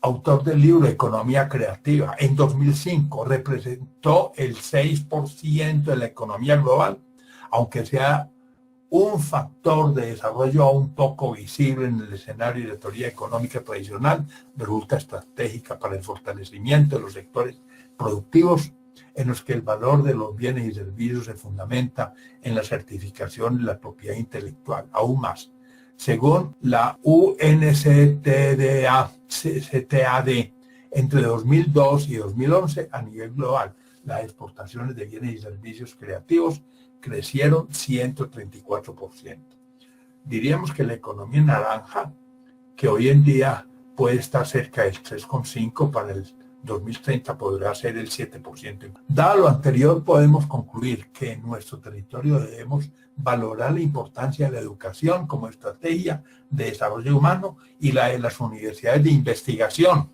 autor del libro Economía Creativa, en 2005 representó el 6% de la economía global, aunque sea un factor de desarrollo aún poco visible en el escenario de la teoría económica tradicional, resulta estratégica para el fortalecimiento de los sectores productivos en los que el valor de los bienes y servicios se fundamenta en la certificación de la propiedad intelectual. Aún más, según la UNCTAD, entre 2002 y 2011 a nivel global, las exportaciones de bienes y servicios creativos crecieron 134%. Diríamos que la economía naranja, que hoy en día puede estar cerca del 3,5%, para el 2030 podrá ser el 7%. Dado lo anterior, podemos concluir que en nuestro territorio debemos valorar la importancia de la educación como estrategia de desarrollo humano y la de las universidades de investigación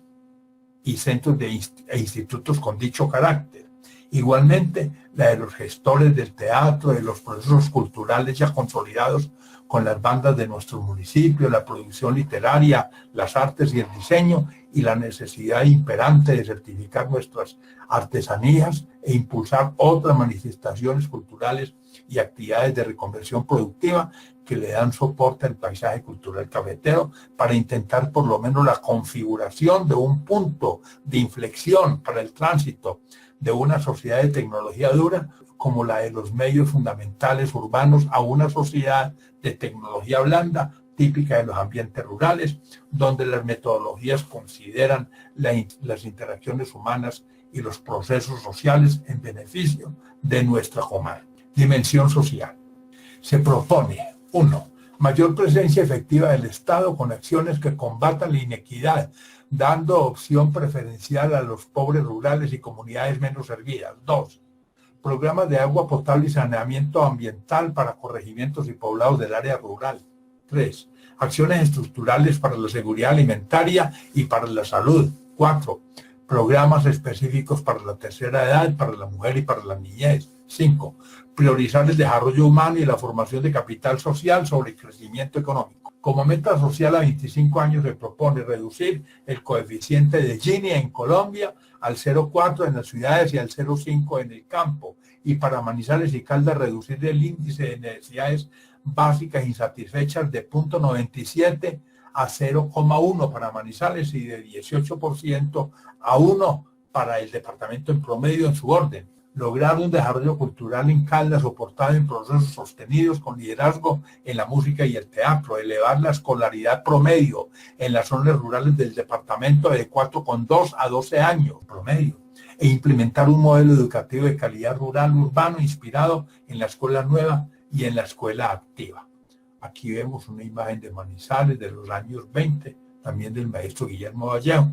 y centros e institutos con dicho carácter. Igualmente, la de los gestores del teatro, de los procesos culturales ya consolidados con las bandas de nuestro municipio, la producción literaria, las artes y el diseño, y la necesidad imperante de certificar nuestras artesanías e impulsar otras manifestaciones culturales y actividades de reconversión productiva que le dan soporte al paisaje cultural cafetero para intentar por lo menos la configuración de un punto de inflexión para el tránsito de una sociedad de tecnología dura como la de los medios fundamentales urbanos a una sociedad de tecnología blanda típica de los ambientes rurales, donde las metodologías consideran las interacciones humanas y los procesos sociales en beneficio de nuestra comarca. Dimensión social. Se propone, 1. Mayor presencia efectiva del Estado con acciones que combatan la inequidad, dando opción preferencial a los pobres rurales y comunidades menos servidas. 2. Programas de agua potable y saneamiento ambiental para corregimientos y poblados del área rural. 3. Acciones estructurales para la seguridad alimentaria y para la salud. 4. Programas específicos para la tercera edad, para la mujer y para la niñez. 5. Priorizar el desarrollo humano y la formación de capital social sobre el crecimiento económico. Como meta social a 25 años se propone reducir el coeficiente de Gini en Colombia al 0,4 en las ciudades y al 0,5 en el campo. Y para Manizales y Caldas reducir el índice de necesidades básicas insatisfechas de 0,97 a 0,1 para Manizales y de 18% a 1 para el departamento en promedio en su orden. Lograr un desarrollo cultural en Caldas soportado en procesos sostenidos con liderazgo en la música y el teatro. Elevar la escolaridad promedio en las zonas rurales del departamento de 4,2 a 12 años promedio. E implementar un modelo educativo de calidad rural urbano inspirado en la escuela nueva y en la escuela activa. Aquí vemos una imagen de Manizales de los años 20, también del maestro Guillermo Vallejo.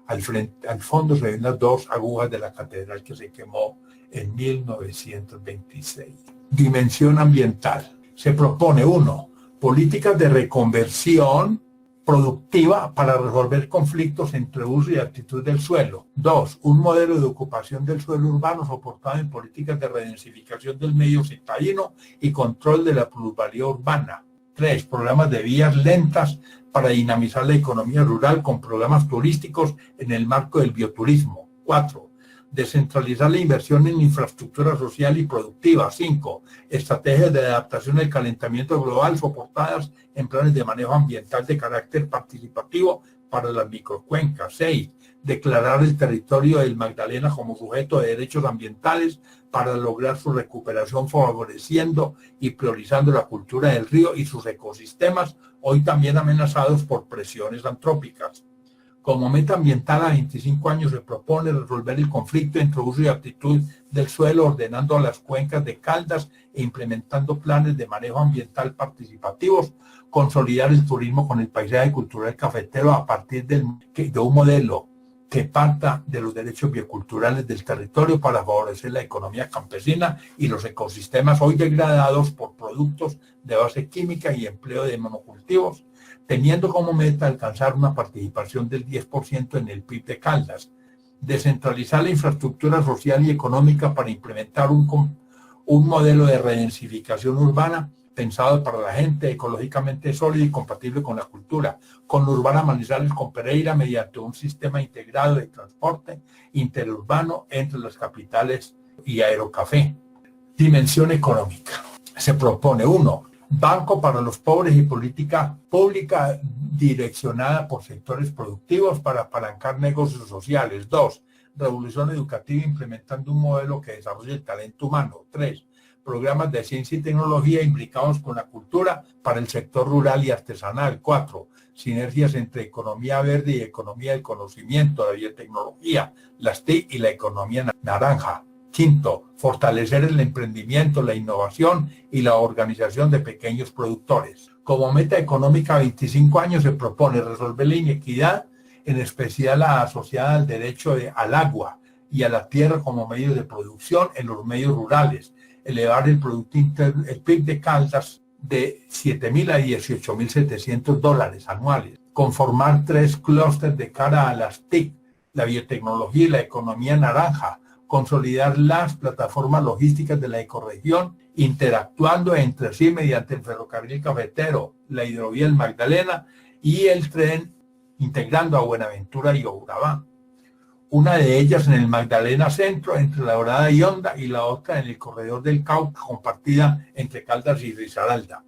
Al fondo se ven las dos agujas de la catedral que se quemó en 1926. Dimensión ambiental. Se propone 1. Políticas de reconversión productiva para resolver conflictos entre uso y actitud del suelo. 2. Un modelo de ocupación del suelo urbano soportado en políticas de redensificación del medio citadino y control de la plusvalía urbana. 3. Programas de vías lentas para dinamizar la economía rural con programas turísticos en el marco del bioturismo. 4. Descentralizar la inversión en infraestructura social y productiva. 5. Estrategias de adaptación al calentamiento global soportadas en planes de manejo ambiental de carácter participativo para las microcuencas. 6. Declarar el territorio del Magdalena como sujeto de derechos ambientales para lograr su recuperación, favoreciendo y priorizando la cultura del río y sus ecosistemas, hoy también amenazados por presiones antrópicas. Como meta ambiental a 25 años se propone resolver el conflicto entre uso y actitud del suelo, ordenando a las cuencas de Caldas e implementando planes de manejo ambiental participativos, consolidar el turismo con el paisaje cultural cafetero a partir de un modelo que parta de los derechos bioculturales del territorio para favorecer la economía campesina y los ecosistemas hoy degradados por productos de base química y empleo de monocultivos, teniendo como meta alcanzar una participación del 10% en el PIB de Caldas, descentralizar la infraestructura social y económica para implementar un modelo de redensificación urbana pensado para la gente, ecológicamente sólido y compatible con la cultura, con Urbana Manizales con Pereira mediante un sistema integrado de transporte interurbano entre las capitales y Aerocafé. Dimensión económica. Se propone 1. Banco para los pobres y política pública direccionada por sectores productivos para apalancar negocios sociales. 2. Revolución educativa implementando un modelo que desarrolle el talento humano. 3. Programas de ciencia y tecnología implicados con la cultura para el sector rural y artesanal. 4. Sinergias entre economía verde y economía del conocimiento, la biotecnología, las TIC y la economía naranja. 5. Fortalecer el emprendimiento, la innovación y la organización de pequeños productores. Como meta económica a 25 años se propone resolver la inequidad, en especial la asociada al derecho al agua y a la tierra como medio de producción en los medios rurales, elevar el Producto Interno, el PIB de Caldas de $7.000 a $18.700 anuales, conformar 3 clústeres de cara a las TIC, la biotecnología y la economía naranja, consolidar las plataformas logísticas de la ecorregión, interactuando entre sí mediante el ferrocarril cafetero, la hidrovía del Magdalena y el tren, integrando a Buenaventura y Urabá. Una de ellas en el Magdalena Centro, entre La Dorada y Honda, y la otra en el corredor del Cauca, compartida entre Caldas y Risaralda.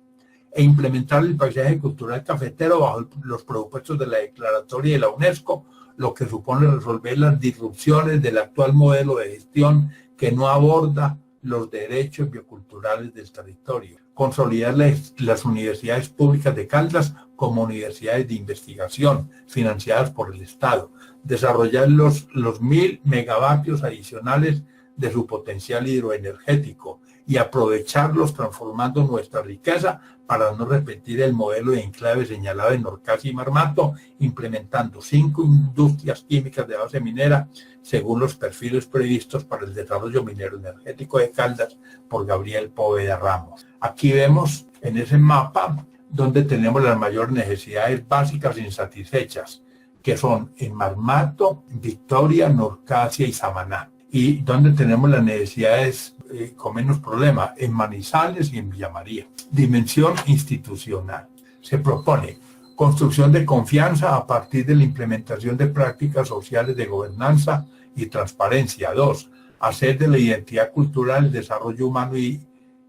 E implementar el paisaje cultural cafetero bajo los presupuestos de la declaratoria de la UNESCO, lo que supone resolver las disrupciones del actual modelo de gestión que no aborda los derechos bioculturales del territorio. Consolidar las universidades públicas de Caldas como universidades de investigación financiadas por el Estado. Desarrollar los 1.000 megavatios adicionales de su potencial hidroenergético y aprovecharlos transformando nuestra riqueza para no repetir el modelo de enclave señalado en Orcas y Marmato, implementando 5 industrias químicas de base minera según los perfiles previstos para el desarrollo minero energético de Caldas por Gabriel Poveda Ramos. Aquí vemos en ese mapa donde tenemos las mayores necesidades básicas insatisfechas, que son en Marmato, Victoria, Norcasia y Samaná. Y donde tenemos las necesidades con menos problema, en Manizales y en Villa María. Dimensión institucional. Se propone construcción de confianza a partir de la implementación de prácticas sociales de gobernanza y transparencia. 2. Hacer de la identidad cultural, el desarrollo humano y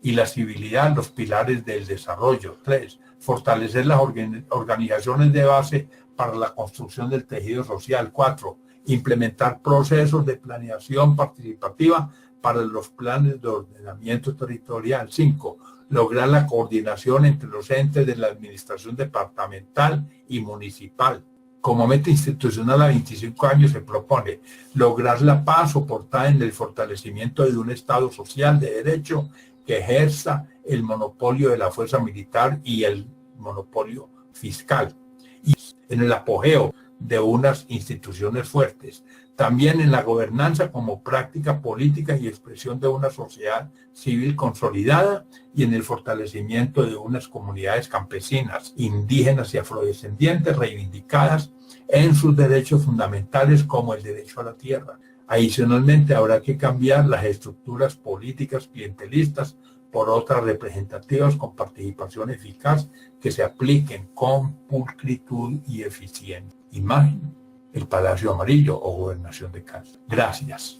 la civilidad los pilares del desarrollo. 3. Fortalecer las organizaciones de base para la construcción del tejido social. 4. Implementar procesos de planeación participativa para los planes de ordenamiento territorial. 5. Lograr la coordinación entre los entes de la administración departamental y municipal. Como meta institucional a 25 años se propone lograr la paz soportada en el fortalecimiento de un Estado social de derecho que ejerza el monopolio de la fuerza militar y el monopolio fiscal, y en el apogeo de unas instituciones fuertes, También en la gobernanza como práctica política y expresión de una sociedad civil consolidada y en el fortalecimiento de unas comunidades campesinas, indígenas y afrodescendientes reivindicadas en sus derechos fundamentales como el derecho a la tierra. Adicionalmente, habrá que cambiar las estructuras políticas clientelistas por otras representativas con participación eficaz que se apliquen con pulcritud y eficiencia. Imagen: el Palacio Amarillo o Gobernación de Cali. Gracias.